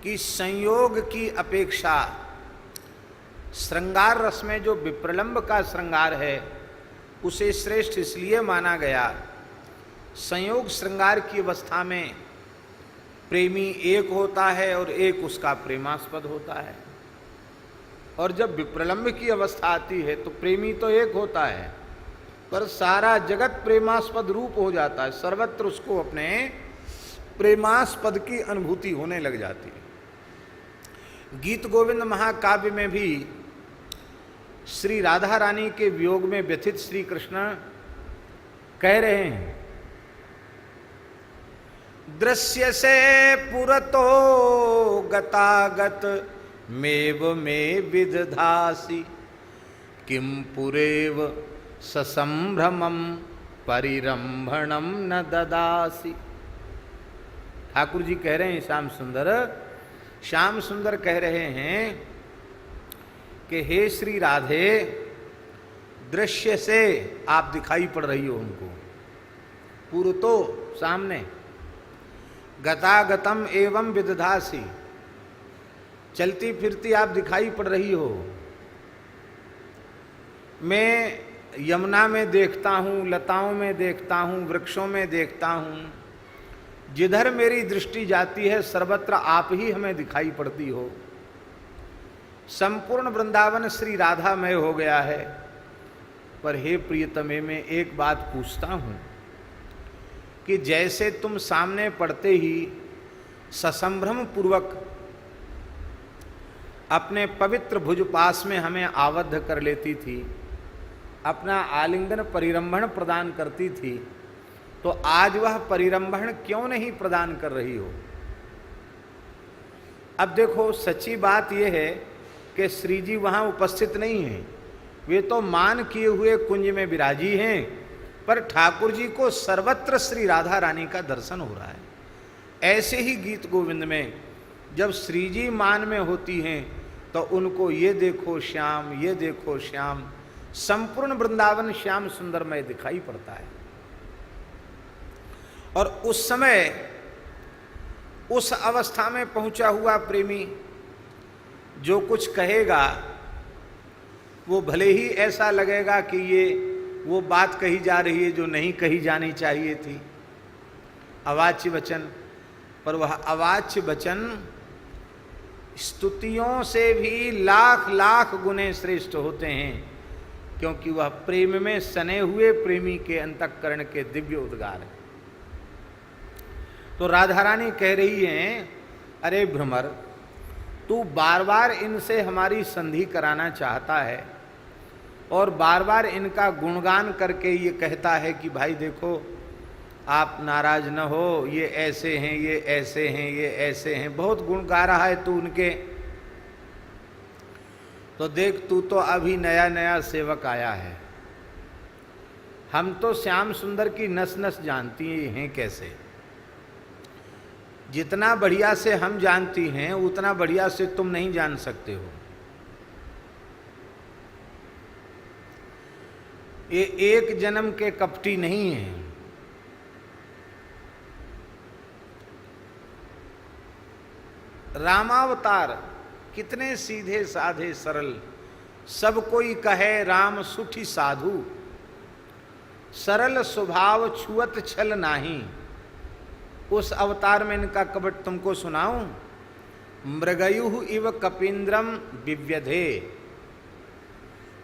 कि संयोग की अपेक्षा श्रृंगार रस में जो विप्रलंब का श्रृंगार है उसे श्रेष्ठ इसलिए माना गया। संयोग श्रृंगार की अवस्था में प्रेमी एक होता है और एक उसका प्रेमास्पद होता है, और जब विप्रलंब की अवस्था आती है तो प्रेमी तो एक होता है पर सारा जगत प्रेमास्पद रूप हो जाता है, सर्वत्र उसको अपने प्रेमास्पद की अनुभूति होने लग जाती है। गीत गोविंद महाकाव्य में भी श्री राधा रानी के वियोग में व्यथित श्री कृष्ण कह रहे हैं, दृश्य से पुरतो गतागत मेव में विदधासी किम पुरेव ससंभ्रमम परिरंभणम न ददासी। ठाकुर जी कह रहे हैं, श्याम सुंदर कह रहे हैं कि हे श्री राधे, दृश्य से आप दिखाई पड़ रही हो उनको, पुरतो सामने, गतागतम एवं विदधासी, चलती फिरती आप दिखाई पड़ रही हो। मैं यमुना में देखता हूँ, लताओं में देखता हूँ, वृक्षों में देखता हूँ, जिधर मेरी दृष्टि जाती है सर्वत्र आप ही हमें दिखाई पड़ती हो। संपूर्ण वृंदावन श्री राधामय हो गया है। पर हे प्रियतमे, मैं एक बात पूछता हूँ कि जैसे तुम सामने पड़ते ही ससंभ्रम पूर्वक अपने पवित्र भुजपास में हमें आबद्ध कर लेती थी, अपना आलिंगन परिरंभण प्रदान करती थी, तो आज वह परिरंभण क्यों नहीं प्रदान कर रही हो? अब देखो, सच्ची बात यह है कि श्री जी वहाँ उपस्थित नहीं हैं, वे तो मान किए हुए कुंज में विराजी हैं, पर ठाकुर जी को सर्वत्र श्री राधा रानी का दर्शन हो रहा है। ऐसे ही गीत गोविंद में जब श्री जी मान में होती हैं तो उनको ये देखो श्याम, ये देखो श्याम, संपूर्ण वृंदावन श्याम सुंदरमय दिखाई पड़ता है। और उस समय उस अवस्था में पहुंचा हुआ प्रेमी जो कुछ कहेगा वो भले ही ऐसा लगेगा कि ये वो बात कही जा रही है जो नहीं कही जानी चाहिए थी, अवाच्य वचन, पर वह अवाच्य वचन स्तुतियों से भी लाख लाख गुने श्रेष्ठ होते हैं, क्योंकि वह प्रेम में सने हुए प्रेमी के अंतःकरण के दिव्य उद्गार है। तो राधा रानी कह रही हैं, अरे भ्रमर, तू बार बार इनसे हमारी संधि कराना चाहता है और बार बार इनका गुणगान करके ये कहता है कि भाई देखो आप नाराज न हो, ये ऐसे हैं, ये ऐसे हैं, ये ऐसे हैं, बहुत गुण गा रहा है तू उनके। तो देख, तू तो अभी नया नया सेवक आया है, हम तो श्याम सुंदर की नस नस जानती हैं कैसे। जितना बढ़िया से हम जानती हैं उतना बढ़िया से तुम नहीं जान सकते हो। ये एक जन्म के कपटी नहीं हैं, रामावतार कितने सीधे साधे सरल, सब कोई कहे राम सुठी साधु, सरल स्वभाव छुअत छल नाही। उस अवतार में इनका कपट तुमको सुनाऊं। मृगयु इव कपींद्रम विव्यधे,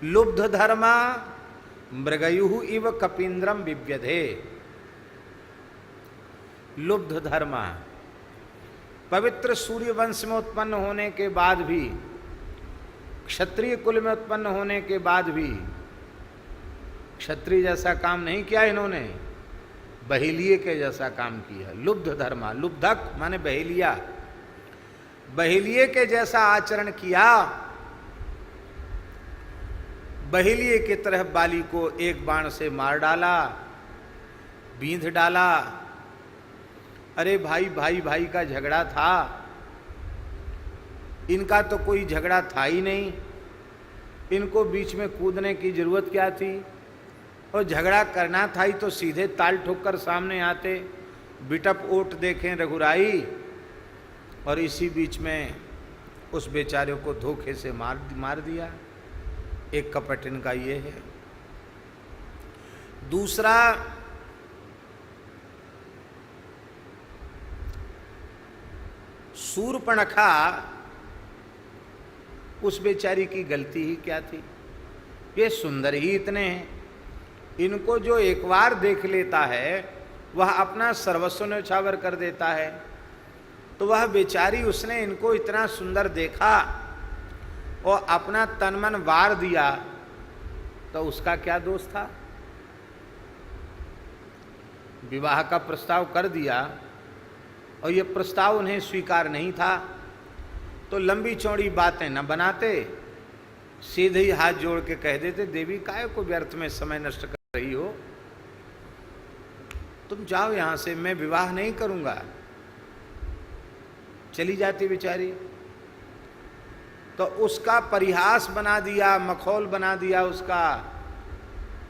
लुब्ध धर्मा मृगयु इव कपींद्रम विव्यधे। लुब्ध धर्मा, पवित्र सूर्य वंश में उत्पन्न होने के बाद भी, क्षत्रिय कुल में उत्पन्न होने के बाद भी क्षत्रिय जैसा काम नहीं किया इन्होंने, बहेलिये के जैसा काम किया। लुब्ध धर्मा, लुब्धक माने बहेलिया, बहेलिये के जैसा आचरण किया। बहेलिये की तरह बाली को एक बाण से मार डाला, बींध डाला। अरे भाई भाई भाई का झगड़ा था, इनका तो कोई झगड़ा था ही नहीं, इनको बीच में कूदने की जरूरत क्या थी? और झगड़ा करना था ही तो सीधे ताल ठोक कर सामने आते, बिटप ओट देखें रघुराई। और इसी बीच में उस बेचारे को धोखे से मार दिया। एक कपट इनका ये है। दूसरा, शूर्पणखा, उस बेचारी की गलती ही क्या थी? ये सुंदर ही इतने हैं, इनको जो एक बार देख लेता है वह अपना सर्वस्व न्यौछावर कर देता है। तो वह बेचारी, उसने इनको इतना सुंदर देखा और अपना तन मन वार दिया, तो उसका क्या दोष था? विवाह का प्रस्ताव कर दिया और ये प्रस्ताव उन्हें स्वीकार नहीं था, तो लंबी चौड़ी बातें न बनाते, सीधे ही हाथ जोड़ के कह देते, देवी काहे को व्यर्थ में समय नष्ट कर रही हो, तुम जाओ यहां से, मैं विवाह नहीं करूंगा। चली जाती बेचारी। तो उसका परिहास बना दिया, मखौल बना दिया उसका।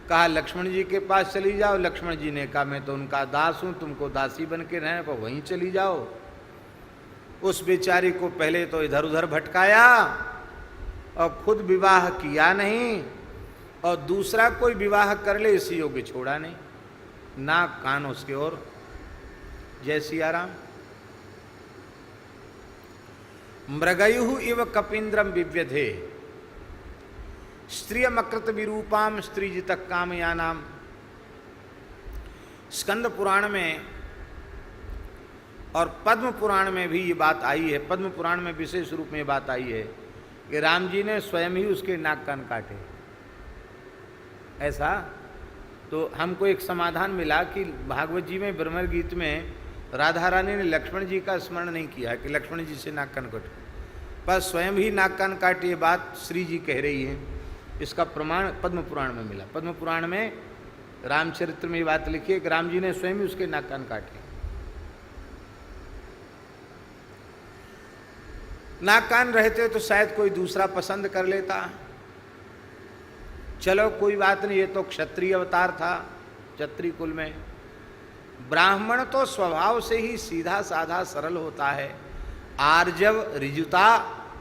कहा लक्ष्मण जी के पास चली जाओ। लक्ष्मण जी ने कहा मैं तो उनका दास हूं, तुमको दासी बन के रहने को वहीं चली जाओ। उस बेचारी को पहले तो इधर उधर भटकाया और खुद विवाह किया नहीं, और दूसरा कोई विवाह कर ले इसी योग्य छोड़ा नहीं। नाक कान उसके ओर। जय सिया राम। मृगयु इव कपींद्रम विव्यधे, स्त्रियमकृत विरूपाम स्त्रीजित कामयानाम। स्कंद पुराण में और पद्म पुराण में भी ये बात आई है। पद्म पुराण में विशेष रूप में ये बात आई है कि राम जी ने स्वयं ही उसके नाक कान काटे। ऐसा तो हमको एक समाधान मिला कि भागवत जी में ब्रह्म गीत में राधा रानी ने लक्ष्मण जी का स्मरण नहीं किया कि लक्ष्मण जी से नाक कान काटे, पर स्वयं ही नाक कान काटे, ये बात श्री जी कह रही है। इसका प्रमाण पद्म पुराण में मिला। पद्म पुराण में रामचरित्र में ये बात लिखी है कि राम जी ने स्वयं ही उसके नाक कान काटे। नाक कान रहते तो शायद कोई दूसरा पसंद कर लेता। चलो कोई बात नहीं, ये तो क्षत्रिय अवतार था, क्षत्रिय कुल में। ब्राह्मण तो स्वभाव से ही सीधा साधा सरल होता है। आर्जव ऋजुता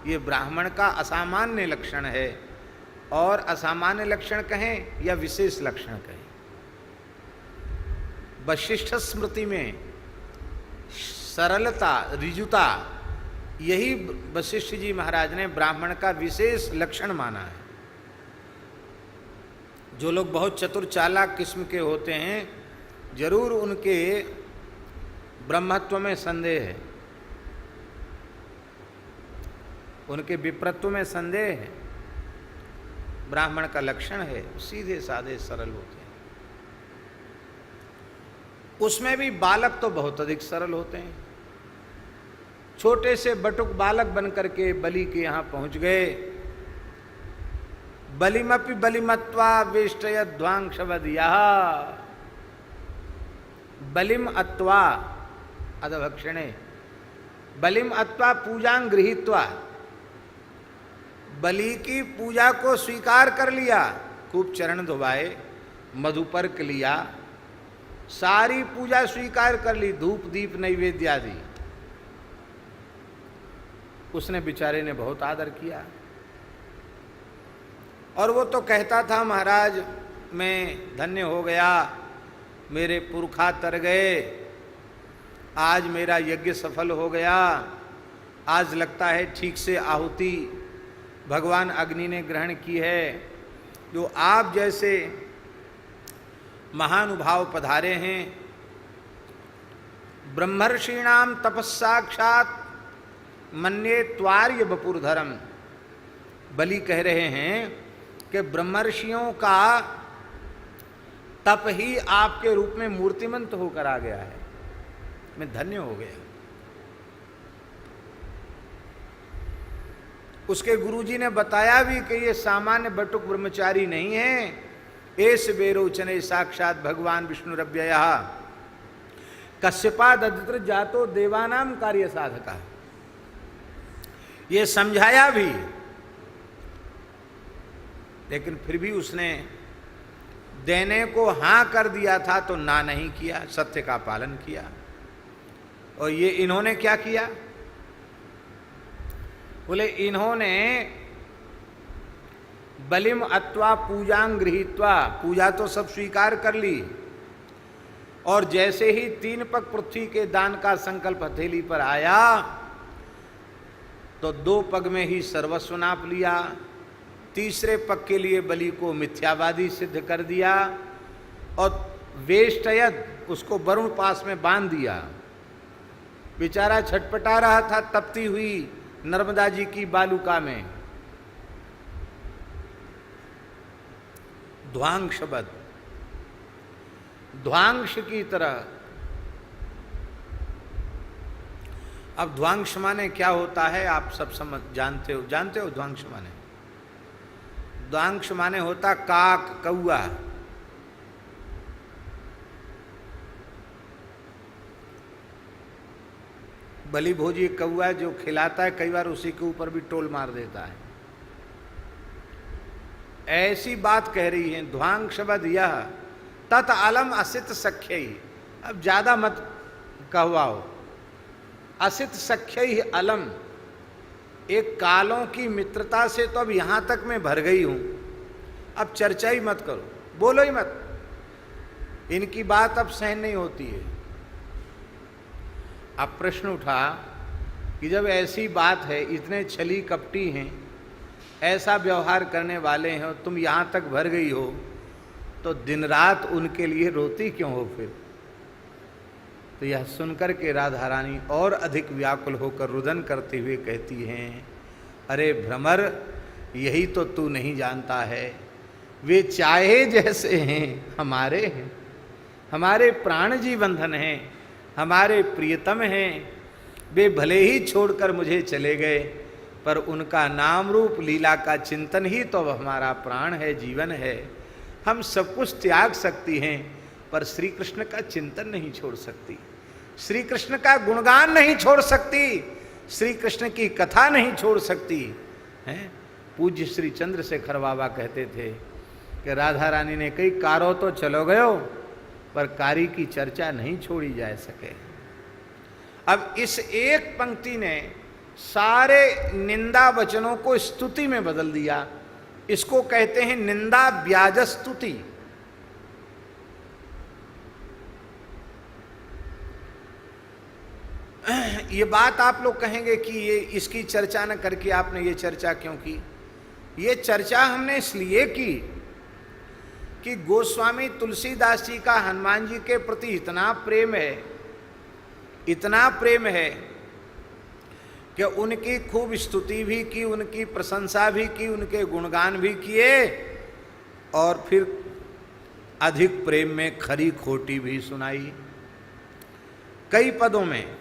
ये ब्राह्मण का असामान्य लक्षण है, और असामान्य लक्षण कहें या विशेष लक्षण कहें। वशिष्ठ स्मृति में सरलता, ऋजुता, यही वशिष्ठ जी महाराज ने ब्राह्मण का विशेष लक्षण माना है। जो लोग बहुत चतुर चालाक किस्म के होते हैं, जरूर उनके ब्रह्मत्व में संदेह है, उनके विप्रत्व में संदेह है। ब्राह्मण का लक्षण है सीधे साधे सरल होते हैं। उसमें भी बालक तो बहुत अधिक सरल होते हैं। छोटे से बटुक बालक बनकर के बलि के यहाँ पहुंच गए। बलिमपि बलिमत्वा वेष्टयध्वांशवदिया, बलिम अत्वा अधभक्षणे, बलिम अत्वा पूजां गृहीत्वा, बलि की पूजा को स्वीकार कर लिया। खूब चरण धुवाए, मधुपर्क लिया, सारी पूजा स्वीकार कर ली, धूप दीप नैवेद्य आदि। उसने बेचारे ने बहुत आदर किया। और वो तो कहता था, महाराज मैं धन्य हो गया, मेरे पुरखा तर गए, आज मेरा यज्ञ सफल हो गया, आज लगता है ठीक से आहुति भगवान अग्नि ने ग्रहण की है। जो आप जैसे महानुभाव पधारे हैं, ब्रह्मर्षीणाम तपस्साक्षात मन्ये त्वार्य वपुर्धरम। बलि कह रहे हैं कि ब्रह्मर्षियों का तप ही आपके रूप में मूर्तिमंत होकर आ गया है, मैं धन्य हो गया। उसके गुरुजी ने बताया भी कि ये सामान्य बटुक ब्रह्मचारी नहीं है, एस बेरोचने साक्षात भगवान विष्णुरव्ययः कश्यपादित्र जातो देवानाम कार्य साधका। ये समझाया भी, लेकिन फिर भी उसने देने को हां कर दिया था तो ना नहीं किया, सत्य का पालन किया। और ये इन्होंने क्या किया? बोले इन्होंने बलिम अत्वा पूजां गृहीत्वा, पूजा तो सब स्वीकार कर ली, और जैसे ही 3 पग पृथ्वी के दान का संकल्प हथेली पर आया तो 2 पग में ही सर्वस्व नाप लिया, तीसरे पग के लिए बलि को मिथ्यावादी सिद्ध कर दिया और वेष्टयद उसको वरुण पास में बांध दिया। बेचारा छटपटा रहा था तपती हुई नर्मदा जी की बालुका में। ध्वांशबद, ध्वांश की तरह। अब ध्वांश माने क्या होता है आप सब समझ जानते हो ध्वांश माने? ध्वांश माने होता काक, कौआ। बलि भोजी कौआ जो खिलाता है, कई बार उसी के ऊपर भी टोल मार देता है। ऐसी बात कह रही है ध्वांशबद यह तत् अलम असित सख्य ही। अब ज्यादा मत कहवाओ। असित सख्य ही अलम, एक कालों की मित्रता से तो अब यहां तक मैं भर गई हूं, अब चर्चा ही मत करो, बोलो ही मत, इनकी बात अब सहन नहीं होती है। अब प्रश्न उठा कि जब ऐसी बात है, इतने छली कपटी हैं, ऐसा व्यवहार करने वाले हैं, तुम यहां तक भर गई हो, तो दिन रात उनके लिए रोती क्यों हो फिर? तो यह सुनकर के राधा रानी और अधिक व्याकुल होकर रुदन करते हुए कहती हैं, अरे भ्रमर, यही तो तू नहीं जानता है, वे चाहे जैसे हैं हमारे हैं, हमारे प्राण जी बंधन हैं, हमारे प्रियतम हैं। वे भले ही छोड़कर मुझे चले गए, पर उनका नाम रूप लीला का चिंतन ही तो हमारा प्राण है, जीवन है। हम सब कुछ त्याग सकती हैं, पर श्री कृष्ण का चिंतन नहीं छोड़ सकती, श्री कृष्ण का गुणगान नहीं छोड़ सकती, श्री कृष्ण की कथा नहीं छोड़ सकती हैं। पूज्य श्री चंद्रशेखर बाबा कहते थे कि राधा रानी ने कई कारो तो चलो गयो, पर कारी की चर्चा नहीं छोड़ी जा सके। अब इस एक पंक्ति ने सारे निंदा वचनों को स्तुति में बदल दिया। इसको कहते हैं निंदा ब्याज स्तुति। ये बात आप लोग कहेंगे कि ये इसकी चर्चा न करके आपने ये चर्चा क्यों की? ये चर्चा हमने इसलिए की कि गोस्वामी तुलसीदास जी का हनुमान जी के प्रति इतना प्रेम है, इतना प्रेम है कि उनकी खूब स्तुति भी की, उनकी प्रशंसा भी की, उनके गुणगान भी किए, और फिर अधिक प्रेम में खरी खोटी भी सुनाई कई पदों में।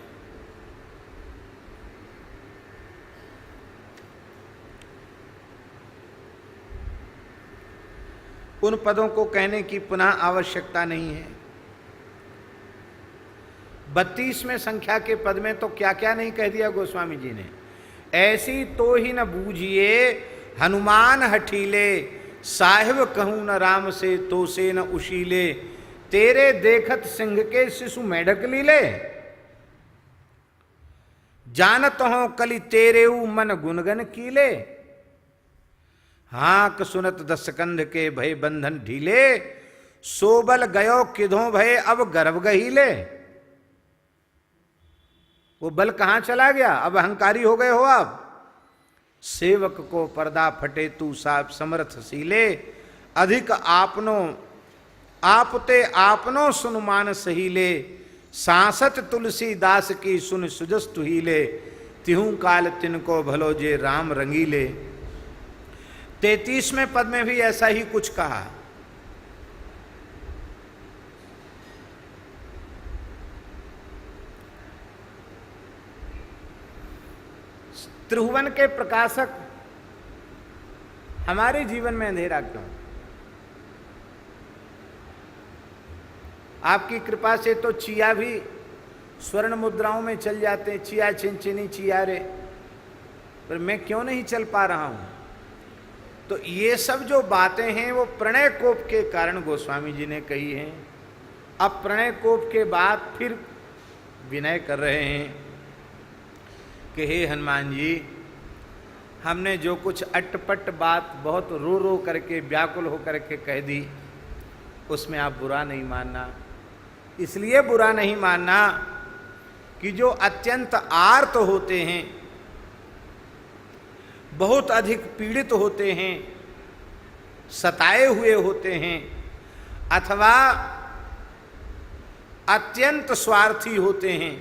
उन पदों को कहने की पुनः आवश्यकता नहीं है। 32वें संख्या के पद में तो क्या क्या नहीं कह दिया गोस्वामी जी ने। ऐसी तो ही न बूझिए हनुमान हठीले, साहिब कहूं न राम से तो से न उशीले, तेरे देखत सिंह के शिशु मेढक लीले। जानत हो कलि तेरेऊ मन गुनगन कीले, हाक सुनत दस कंध के भय बंधन ढीले, सोबल गयो किधों भय अब गर्भ गहीले। वो बल कहां चला गया, अब अहंकारी हो गए हो आप। सेवक को पर्दा फटे तू साप समर्थ सीले, अधिक आपनो आपते आपनो सुनुमान सहीले, सांसत तुलसी दास की सुन सुजस तुहीले, तिहू काल तिनको भलो जे राम रंगीले। 33वें पद में भी ऐसा ही कुछ कहा। त्रिभुवन के प्रकाशक हमारे जीवन में अंधेरा क्यों? आपकी कृपा से तो चिया भी स्वर्ण मुद्राओं में चल जाते हैं, चिया चिनचिनी चिया रे, पर मैं क्यों नहीं चल पा रहा हूं? तो ये सब जो बातें हैं वो प्रणय कोप के कारण गोस्वामी जी ने कही हैं। अब प्रणय कोप के बाद फिर विनय कर रहे हैं कि हे हनुमान जी, हमने जो कुछ अटपट बात बहुत रो रो करके व्याकुल होकर के कह दी, उसमें आप बुरा नहीं मानना। इसलिए बुरा नहीं मानना कि जो अत्यंत आर्त होते हैं, बहुत अधिक पीड़ित होते हैं, सताए हुए होते हैं, अथवा अत्यंत स्वार्थी होते हैं,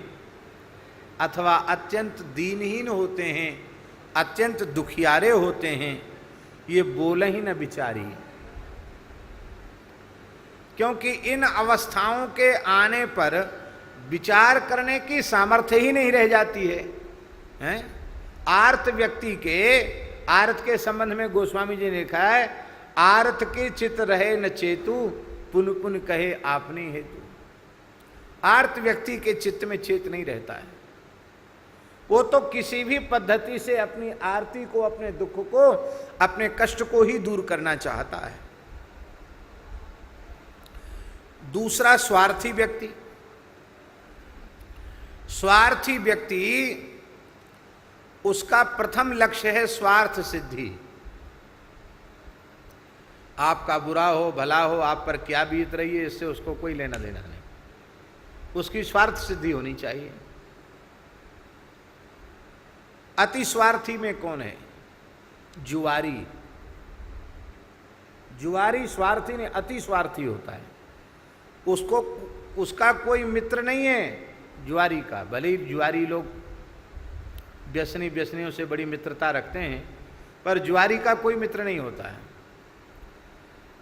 अथवा अत्यंत दीनहीन होते हैं, अत्यंत दुखियारे होते हैं, ये बोले ही न बिचारी। क्योंकि इन अवस्थाओं के आने पर विचार करने की सामर्थ्य ही नहीं रह जाती है, हैं? आर्त व्यक्ति के, आर्त के संबंध में गोस्वामी जी ने लिखा है, आर्त के चित रहे न चेतु, पुन पुन कहे आपने हेतु। आर्त व्यक्ति के चित्त में चेत नहीं रहता है, वो तो किसी भी पद्धति से अपनी आरती को, अपने दुख को, अपने कष्ट को ही दूर करना चाहता है। दूसरा स्वार्थी व्यक्ति। स्वार्थी व्यक्ति, उसका प्रथम लक्ष्य है स्वार्थ सिद्धि। आपका बुरा हो भला हो, आप पर क्या बीत रही है, इससे उसको कोई लेना देना नहीं, उसकी स्वार्थ सिद्धि होनी चाहिए। अति स्वार्थी में कौन है? जुआरी। जुआरी स्वार्थी नहीं, अति स्वार्थी होता है। उसको, उसका कोई मित्र नहीं है जुआरी का। भले ही जुआरी लोग व्यसनियों से बड़ी मित्रता रखते हैं, पर जुआरी का कोई मित्र नहीं होता है।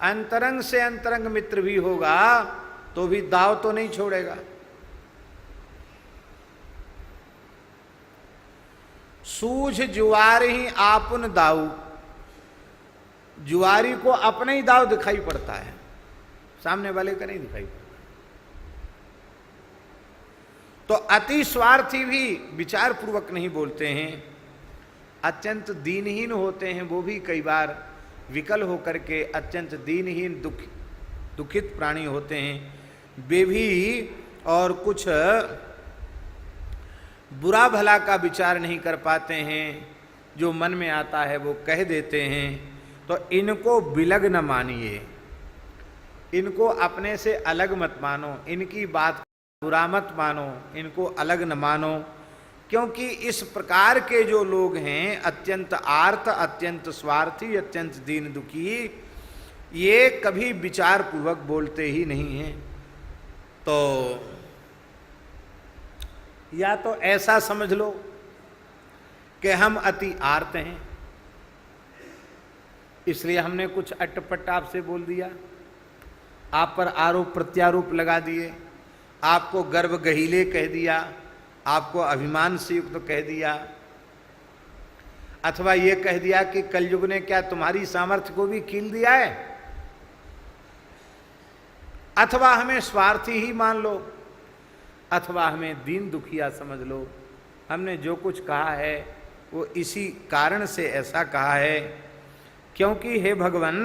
अंतरंग से अंतरंग मित्र भी होगा तो भी दाव तो नहीं छोड़ेगा। सूझ जुआरी ही आपुन दाऊ। जुआरी को अपना ही दाव दिखाई पड़ता है, सामने वाले का नहीं दिखाई पड़ता। तो अति स्वार्थी भी विचार पूर्वक नहीं बोलते हैं। अत्यंत दीनहीन होते हैं, वो भी कई बार विकल होकर के अत्यंत दीनहीन दुखित प्राणी होते हैं, वे भी और कुछ बुरा भला का विचार नहीं कर पाते हैं, जो मन में आता है वो कह देते हैं। तो इनको विलग न मानिए, इनको अपने से अलग मत मानो, इनकी बात बुरा मत मानो, इनको अलग न मानो। क्योंकि इस प्रकार के जो लोग हैं, अत्यंत आर्त, अत्यंत स्वार्थी, अत्यंत दीन दुखी, ये कभी विचार पूर्वक बोलते ही नहीं हैं। तो या तो ऐसा समझ लो कि हम अति आर्त हैं, इसलिए हमने कुछ अटपट आपसे बोल दिया, आप पर आरोप प्रत्यारोप लगा दिए, आपको गर्व गहीले कह दिया, आपको अभिमान से युक्त कह दिया, अथवा ये कह दिया कि कलयुग ने क्या तुम्हारी सामर्थ्य को भी कील दिया है, अथवा हमें स्वार्थी ही मान लो, अथवा हमें दीन दुखिया समझ लो। हमने जो कुछ कहा है वो इसी कारण से ऐसा कहा है, क्योंकि हे भगवान,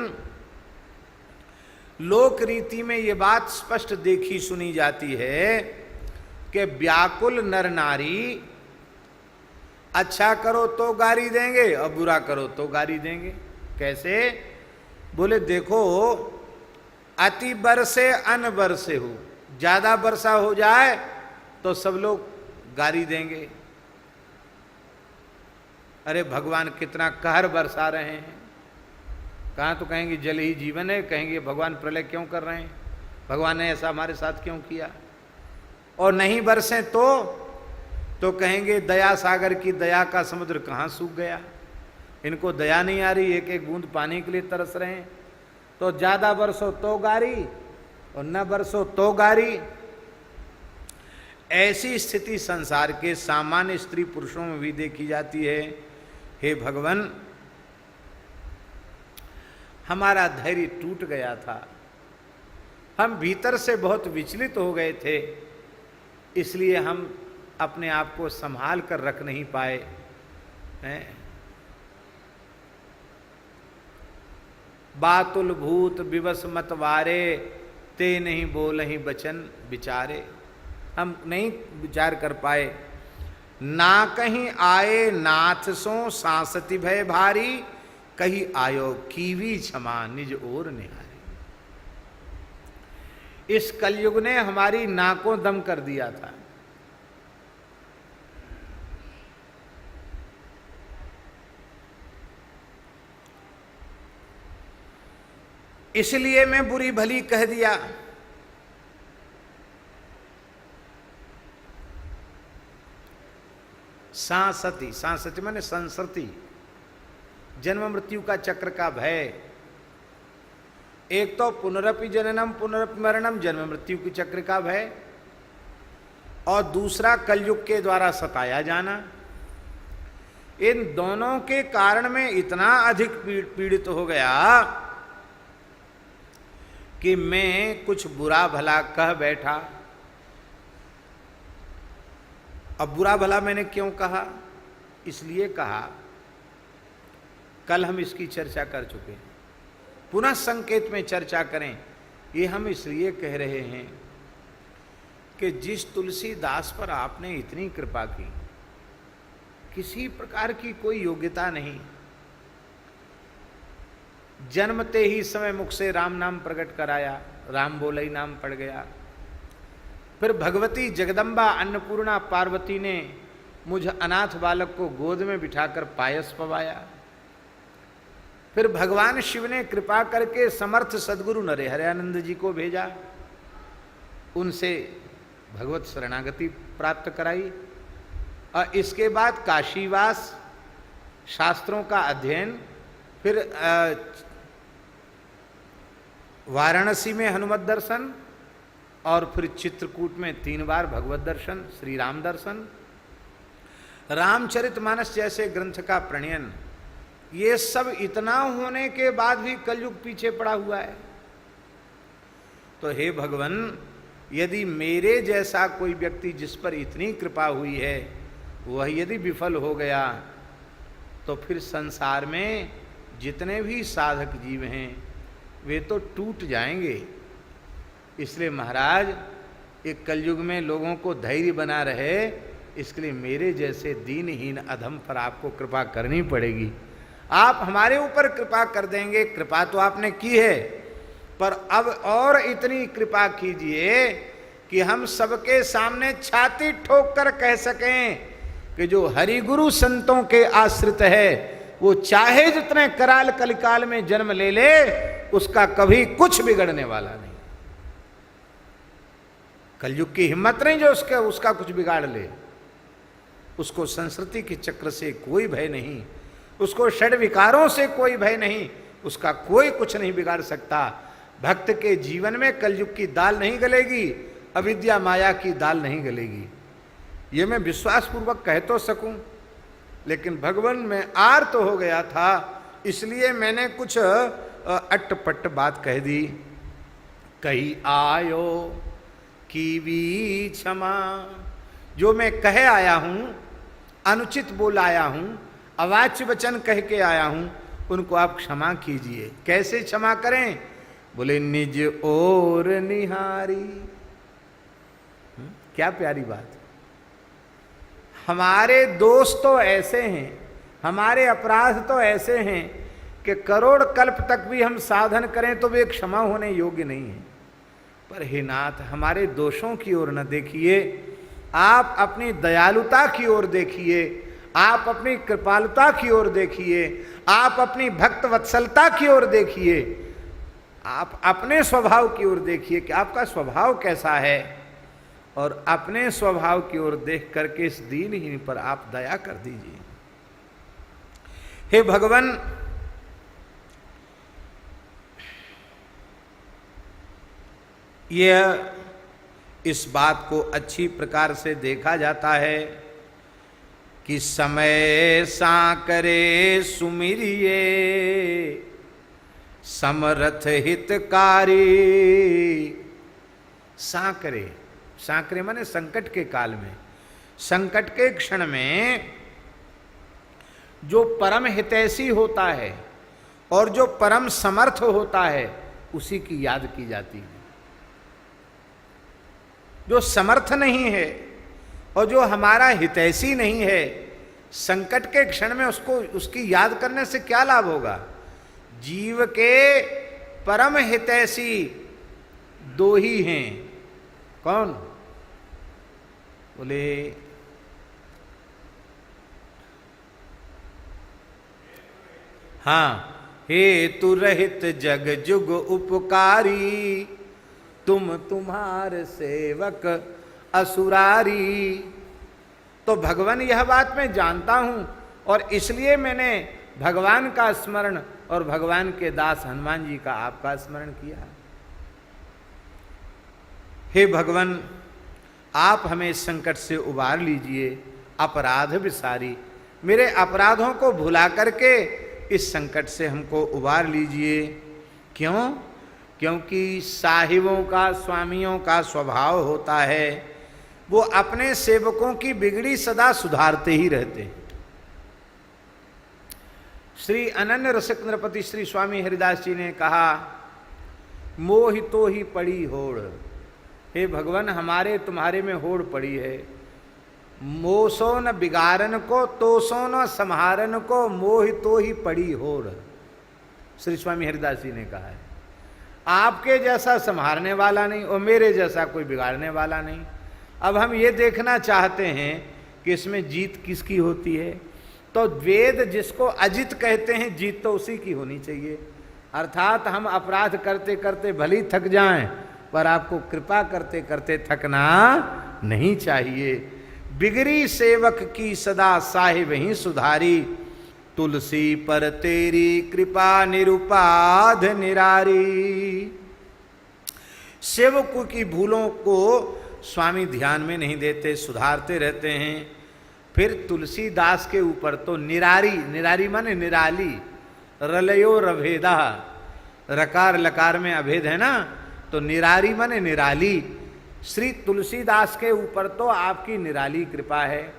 लोक रीति में ये बात स्पष्ट देखी सुनी जाती है कि व्याकुल नर नारी अच्छा करो तो गारी देंगे और बुरा करो तो गारी देंगे। कैसे? बोले देखो, अति बरसे अन बरसे हो, ज्यादा वर्षा हो जाए तो सब लोग गारी देंगे, अरे भगवान कितना कहर बरसा रहे हैं। कहाँ तो कहेंगे जल ही जीवन है, कहेंगे भगवान प्रलय क्यों कर रहे हैं, भगवान ने ऐसा हमारे साथ क्यों किया। और नहीं बरसे तो कहेंगे दया सागर की दया का समुद्र कहाँ सूख गया, इनको दया नहीं आ रही, एक एक बूंद पानी के लिए तरस रहे हैं। तो ज्यादा बरसो तो गारी और न बरसो तो गारी। ऐसी स्थिति संसार के सामान्य स्त्री पुरुषों में भी देखी जाती है। हे भगवान, हमारा धैर्य टूट गया था, हम भीतर से बहुत विचलित हो गए थे, इसलिए हम अपने आप को संभाल कर रख नहीं पाए हैं। बातुल भूत विवश मत वारे, ते नहीं बोलहि बचन विचारे। हम नहीं विचार कर पाए। ना कहीं आए नाथ सो सांसति भय भारी, कहीं आयो कीवी क्षमा निज ओर निहारी। इस कलयुग ने हमारी नाकों दम कर दिया था। इसलिए मैं बुरी भली कह दिया। सांसति, सांसति माने संसृति, जन्म मृत्यु का चक्र का भय। एक तो पुनरपि जननम पुनरपि मरणम, जन्म मृत्यु की चक्र का भय, और दूसरा कलयुग के द्वारा सताया जाना। इन दोनों के कारण में इतना अधिक पीड़ित हो गया कि मैं कुछ बुरा भला कह बैठा। अब बुरा भला मैंने क्यों कहा? इसलिए कहा, कल हम इसकी चर्चा कर चुके हैं, पुनः संकेत में चर्चा करें। ये हम इसलिए कह रहे हैं कि जिस तुलसीदास पर आपने इतनी कृपा की, किसी प्रकार की कोई योग्यता नहीं, जन्मते ही समय मुख से राम नाम प्रकट कराया, राम बोले ही नाम पड़ गया। फिर भगवती जगदम्बा अन्नपूर्णा पार्वती ने मुझ अनाथ बालक को गोद में बिठाकर पायस पवाया। फिर भगवान शिव ने कृपा करके समर्थ सदगुरु नरेहरयानंद जी को भेजा, उनसे भगवत शरणागति प्राप्त कराई। और इसके बाद काशीवास, शास्त्रों का अध्ययन, फिर वाराणसी में हनुमत दर्शन, और फिर चित्रकूट में 3 बार भगवत दर्शन, श्री राम दर्शन, रामचरितमानस जैसे ग्रंथ का प्रणयन। ये सब इतना होने के बाद भी कलयुग पीछे पड़ा हुआ है। तो हे भगवान, यदि मेरे जैसा कोई व्यक्ति जिस पर इतनी कृपा हुई है वह यदि विफल हो गया, तो फिर संसार में जितने भी साधक जीव हैं वे तो टूट जाएंगे। इसलिए महाराज, एक कलयुग में लोगों को धैर्य बना रहे, इसके लिए मेरे जैसे दीनहीन अधम पर आपको कृपा करनी पड़ेगी। आप हमारे ऊपर कृपा कर देंगे, कृपा तो आपने की है, पर अब और इतनी कृपा कीजिए कि हम सबके सामने छाती ठोक कर कह सकें कि जो हरिगुरु संतों के आश्रित है वो चाहे जितने कराल कलिकाल में जन्म ले ले, उसका कभी कुछ बिगड़ने वाला नहीं। कलयुग की हिम्मत नहीं जो उसका कुछ बिगाड़ ले। उसको संस्कृति के चक्र से कोई भय नहीं, उसको षड विकारों से कोई भय नहीं, उसका कोई कुछ नहीं बिगाड़ सकता। भक्त के जीवन में कलयुग की दाल नहीं गलेगी, अविद्या माया की दाल नहीं गलेगी। ये मैं विश्वास पूर्वक कह तो सकूं, लेकिन भगवान में आर तो हो गया था, इसलिए मैंने कुछ अट्टपट्ट बात कह दी। कही आयो कीवी क्षमा, जो मैं कहे आया हूं, अनुचित बोल आया हूं, अवाच्य वचन कह के आया हूं, उनको आप क्षमा कीजिए। कैसे क्षमा करें? बोले निज ओर निहारी। क्या प्यारी बात। हमारे दोष तो ऐसे हैं, हमारे अपराध तो ऐसे हैं कि करोड़ कल्प तक भी हम साधन करें तो वे क्षमा होने योग्य नहीं है। पर हे नाथ, हमारे दोषों की ओर न देखिए, आप अपनी दयालुता की ओर देखिए, आप अपनी कृपालुता की ओर देखिए, आप अपनी भक्त वत्सलता की ओर देखिए, आप अपने स्वभाव की ओर देखिए कि आपका स्वभाव कैसा है, और अपने स्वभाव की ओर देख करके इस दीनहीन पर आप दया कर दीजिए। हे भगवान, यह इस बात को अच्छी प्रकार से देखा जाता है कि समय सांकरे सुमिरिए समरथ हितकारी। सांकरे, सांकरे माने संकट के काल में, संकट के क्षण में जो परम हितैषी होता है और जो परम समर्थ होता है उसी की याद की जाती है। जो समर्थ नहीं है और जो हमारा हितैषी नहीं है, संकट के क्षण में उसको, उसकी याद करने से क्या लाभ होगा? जीव के परम हितैषी दो ही हैं। कौन? बोले हाँ, हेतु रहित जग जुग उपकारी, तुम तुम्हार सेवक असुरारी। तो भगवान, यह बात मैं जानता हूं और इसलिए मैंने भगवान का स्मरण और भगवान के दास हनुमान जी का आपका स्मरण किया। हे भगवान, आप हमें इस संकट से उबार लीजिए, अपराध विसारी, मेरे अपराधों को भुला करके इस संकट से हमको उबार लीजिए। क्यों? क्योंकि साहिबों का, स्वामियों का स्वभाव होता है वो अपने सेवकों की बिगड़ी सदा सुधारते ही रहते हैं। श्री अनन्य रसिक नृपति श्री स्वामी हरिदास जी ने कहा, मोहि तो ही पड़ी होड़। हे भगवान, हमारे तुम्हारे में होड़ पड़ी है। मोसो न बिगारन को, तोसो न संहारन को, मोहि तो ही पड़ी होड़। श्री स्वामी हरिदास जी ने कहा है, आपके जैसा संहारने वाला नहीं और मेरे जैसा कोई बिगाड़ने वाला नहीं। अब हम ये देखना चाहते हैं कि इसमें जीत किसकी होती है। तो वेद जिसको अजित कहते हैं, जीत तो उसी की होनी चाहिए। अर्थात हम अपराध करते करते भली थक जाएं, पर आपको कृपा करते करते थकना नहीं चाहिए। बिगड़ी सेवक की सदा साहिब ही सुधारी, तुलसी पर तेरी कृपा निरुपाध निरारी। सेवकों की भूलों को स्वामी ध्यान में नहीं देते, सुधारते रहते हैं। फिर तुलसीदास के ऊपर तो निरारी, निरारी माने निराली, रलयो रभेदा, रकार लकार में अभेद है ना, तो निरारी माने निराली। श्री तुलसीदास के ऊपर तो आपकी निराली कृपा है।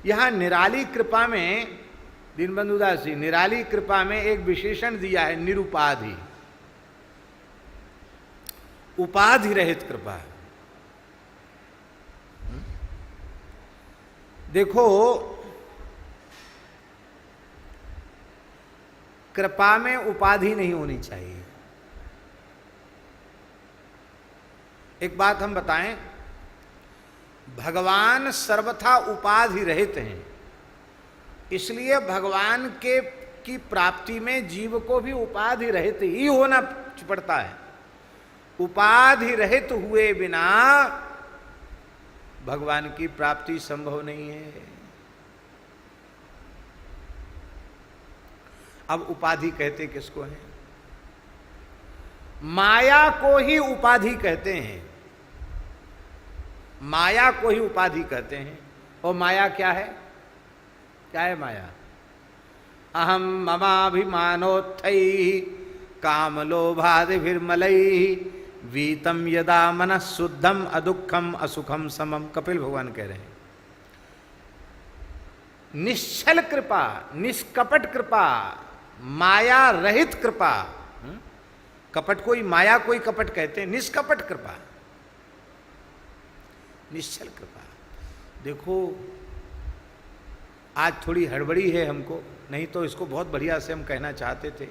यहाँ निराली कृपा में, दीनबंधु दास जी, निराली कृपा में एक विशेषण दिया है, निरुपाधि, उपाधि रहित कृपा। देखो, कृपा में उपाधि नहीं होनी चाहिए। एक बात हम बताएं, भगवान सर्वथा उपाधि रहित हैं, इसलिए भगवान के की प्राप्ति में जीव को भी उपाधि रहित ही होना पड़ता है। उपाधि रहित हुए बिना भगवान की प्राप्ति संभव नहीं है। अब उपाधि कहते किसको है? माया को ही उपाधि कहते हैं, माया को ही उपाधि कहते हैं। और माया क्या है? क्या है माया? अहम ममाभिमानोत्थै काम लोभादिभिर्मलै वीतम यदा मनः शुद्धम अदुःखम असुखम समम। कपिल भगवान कह रहे हैं, निश्चल कृपा, निष्कपट कृपा, माया रहित कृपा। कपट कोई, माया कोई कपट कहते हैं, निष्कपट कृपा, निश्चल कृपा। देखो, आज थोड़ी हड़बड़ी है हमको, नहीं तो इसको बहुत बढ़िया से हम कहना चाहते थे।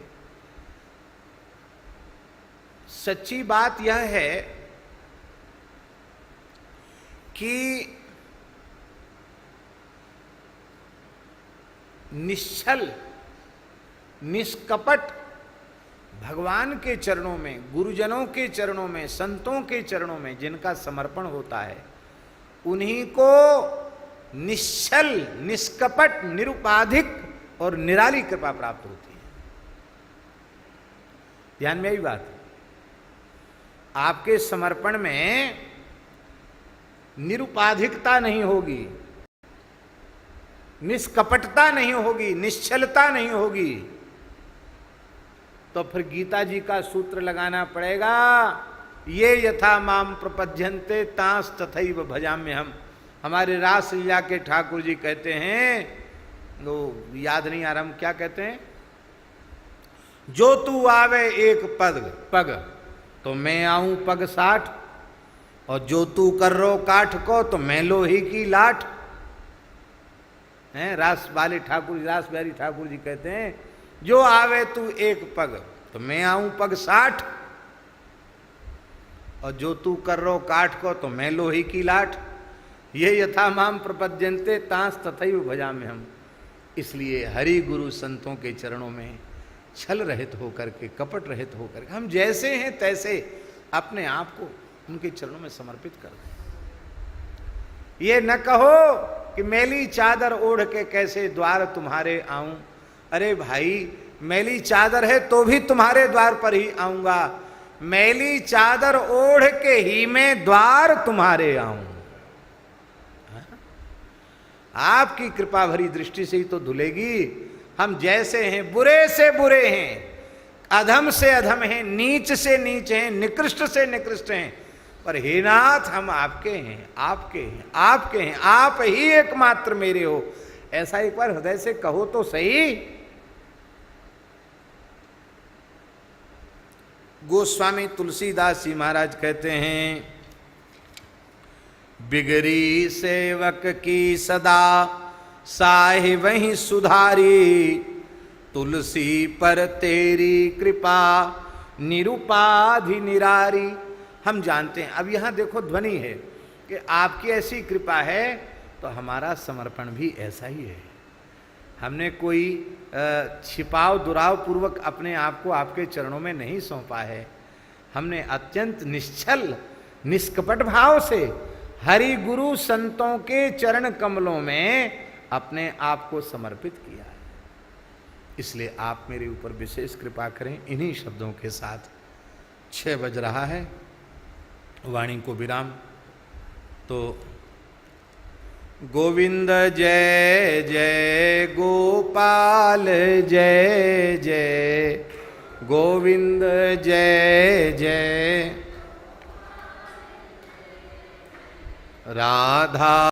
सच्ची बात यह है कि निश्चल निष्कपट भगवान के चरणों में, गुरुजनों के चरणों में, संतों के चरणों में जिनका समर्पण होता है, उन्हीं को निश्चल निष्कपट निरुपाधिक और निराली कृपा प्राप्त होती है। ध्यान में यही बात है, आपके समर्पण में निरुपाधिकता नहीं होगी, निष्कपटता नहीं होगी, निश्चलता नहीं होगी, तो फिर गीता जी का सूत्र लगाना पड़ेगा, ये यथा माम प्रपद्यन्ते तांस तथैव भजाम्य हम। हमारे रास लीला के ठाकुर जी कहते हैं, वो याद नहीं आ रहा हम क्या कहते हैं, जो तू आवे एक पग तो मैं आऊं पग 60, और जो तू कर रो काठ को तो मैं लोही की लाठ। हैं रास वाले ठाकुर, रास बिहारी ठाकुर जी कहते हैं, जो आवे तू एक पग तो मैं आऊं पग 60, और जो तू कर रो काठ को तो मैं लोही की लाठ। ये यथा माम प्रपद्यन्ते तांस तथैव भजाम्य हम। इसलिए हरि गुरु संतों के चरणों में छल रहित होकर के, कपट रहित होकर के, हम जैसे हैं तैसे अपने आप को उनके चरणों में समर्पित कर दें। ये न कहो कि मैली चादर ओढ़ के कैसे द्वार तुम्हारे आऊं। अरे भाई, मैली चादर है तो भी तुम्हारे द्वार पर ही आऊंगा, मैली चादर ओढ़ के ही मैं द्वार तुम्हारे आऊं। आपकी कृपा भरी दृष्टि से ही तो धुलेगी। हम जैसे हैं, बुरे से बुरे हैं, अधम से अधम हैं, नीच से नीच हैं, निकृष्ट से निकृष्ट हैं, पर हे नाथ हम आपके हैं, आपके हैं, आपके हैं, आप ही एकमात्र मेरे हो। ऐसा एक बार हृदय से कहो तो सही। गोस्वामी तुलसीदास जी महाराज कहते हैं, बिगड़ी सेवक की सदा साहि वहीं सुधारी, तुलसी पर तेरी कृपा निरुपाधि निरारी। हम जानते हैं, अब यहाँ देखो ध्वनि है कि आपकी ऐसी कृपा है, तो हमारा समर्पण भी ऐसा ही है। हमने कोई छिपाव दुराव पूर्वक अपने आप को आपके चरणों में नहीं सौंपा है। हमने अत्यंत निश्चल निष्कपट भाव से हरि गुरु संतों के चरण कमलों में अपने आप को समर्पित किया है। इसलिए आप मेरे ऊपर विशेष कृपा करें। इन्हीं शब्दों के साथ 6 बज रहा है, वाणी को विराम। तो गोविंद जय जय गोपाल जय जय, गोविंद जय जय राधा।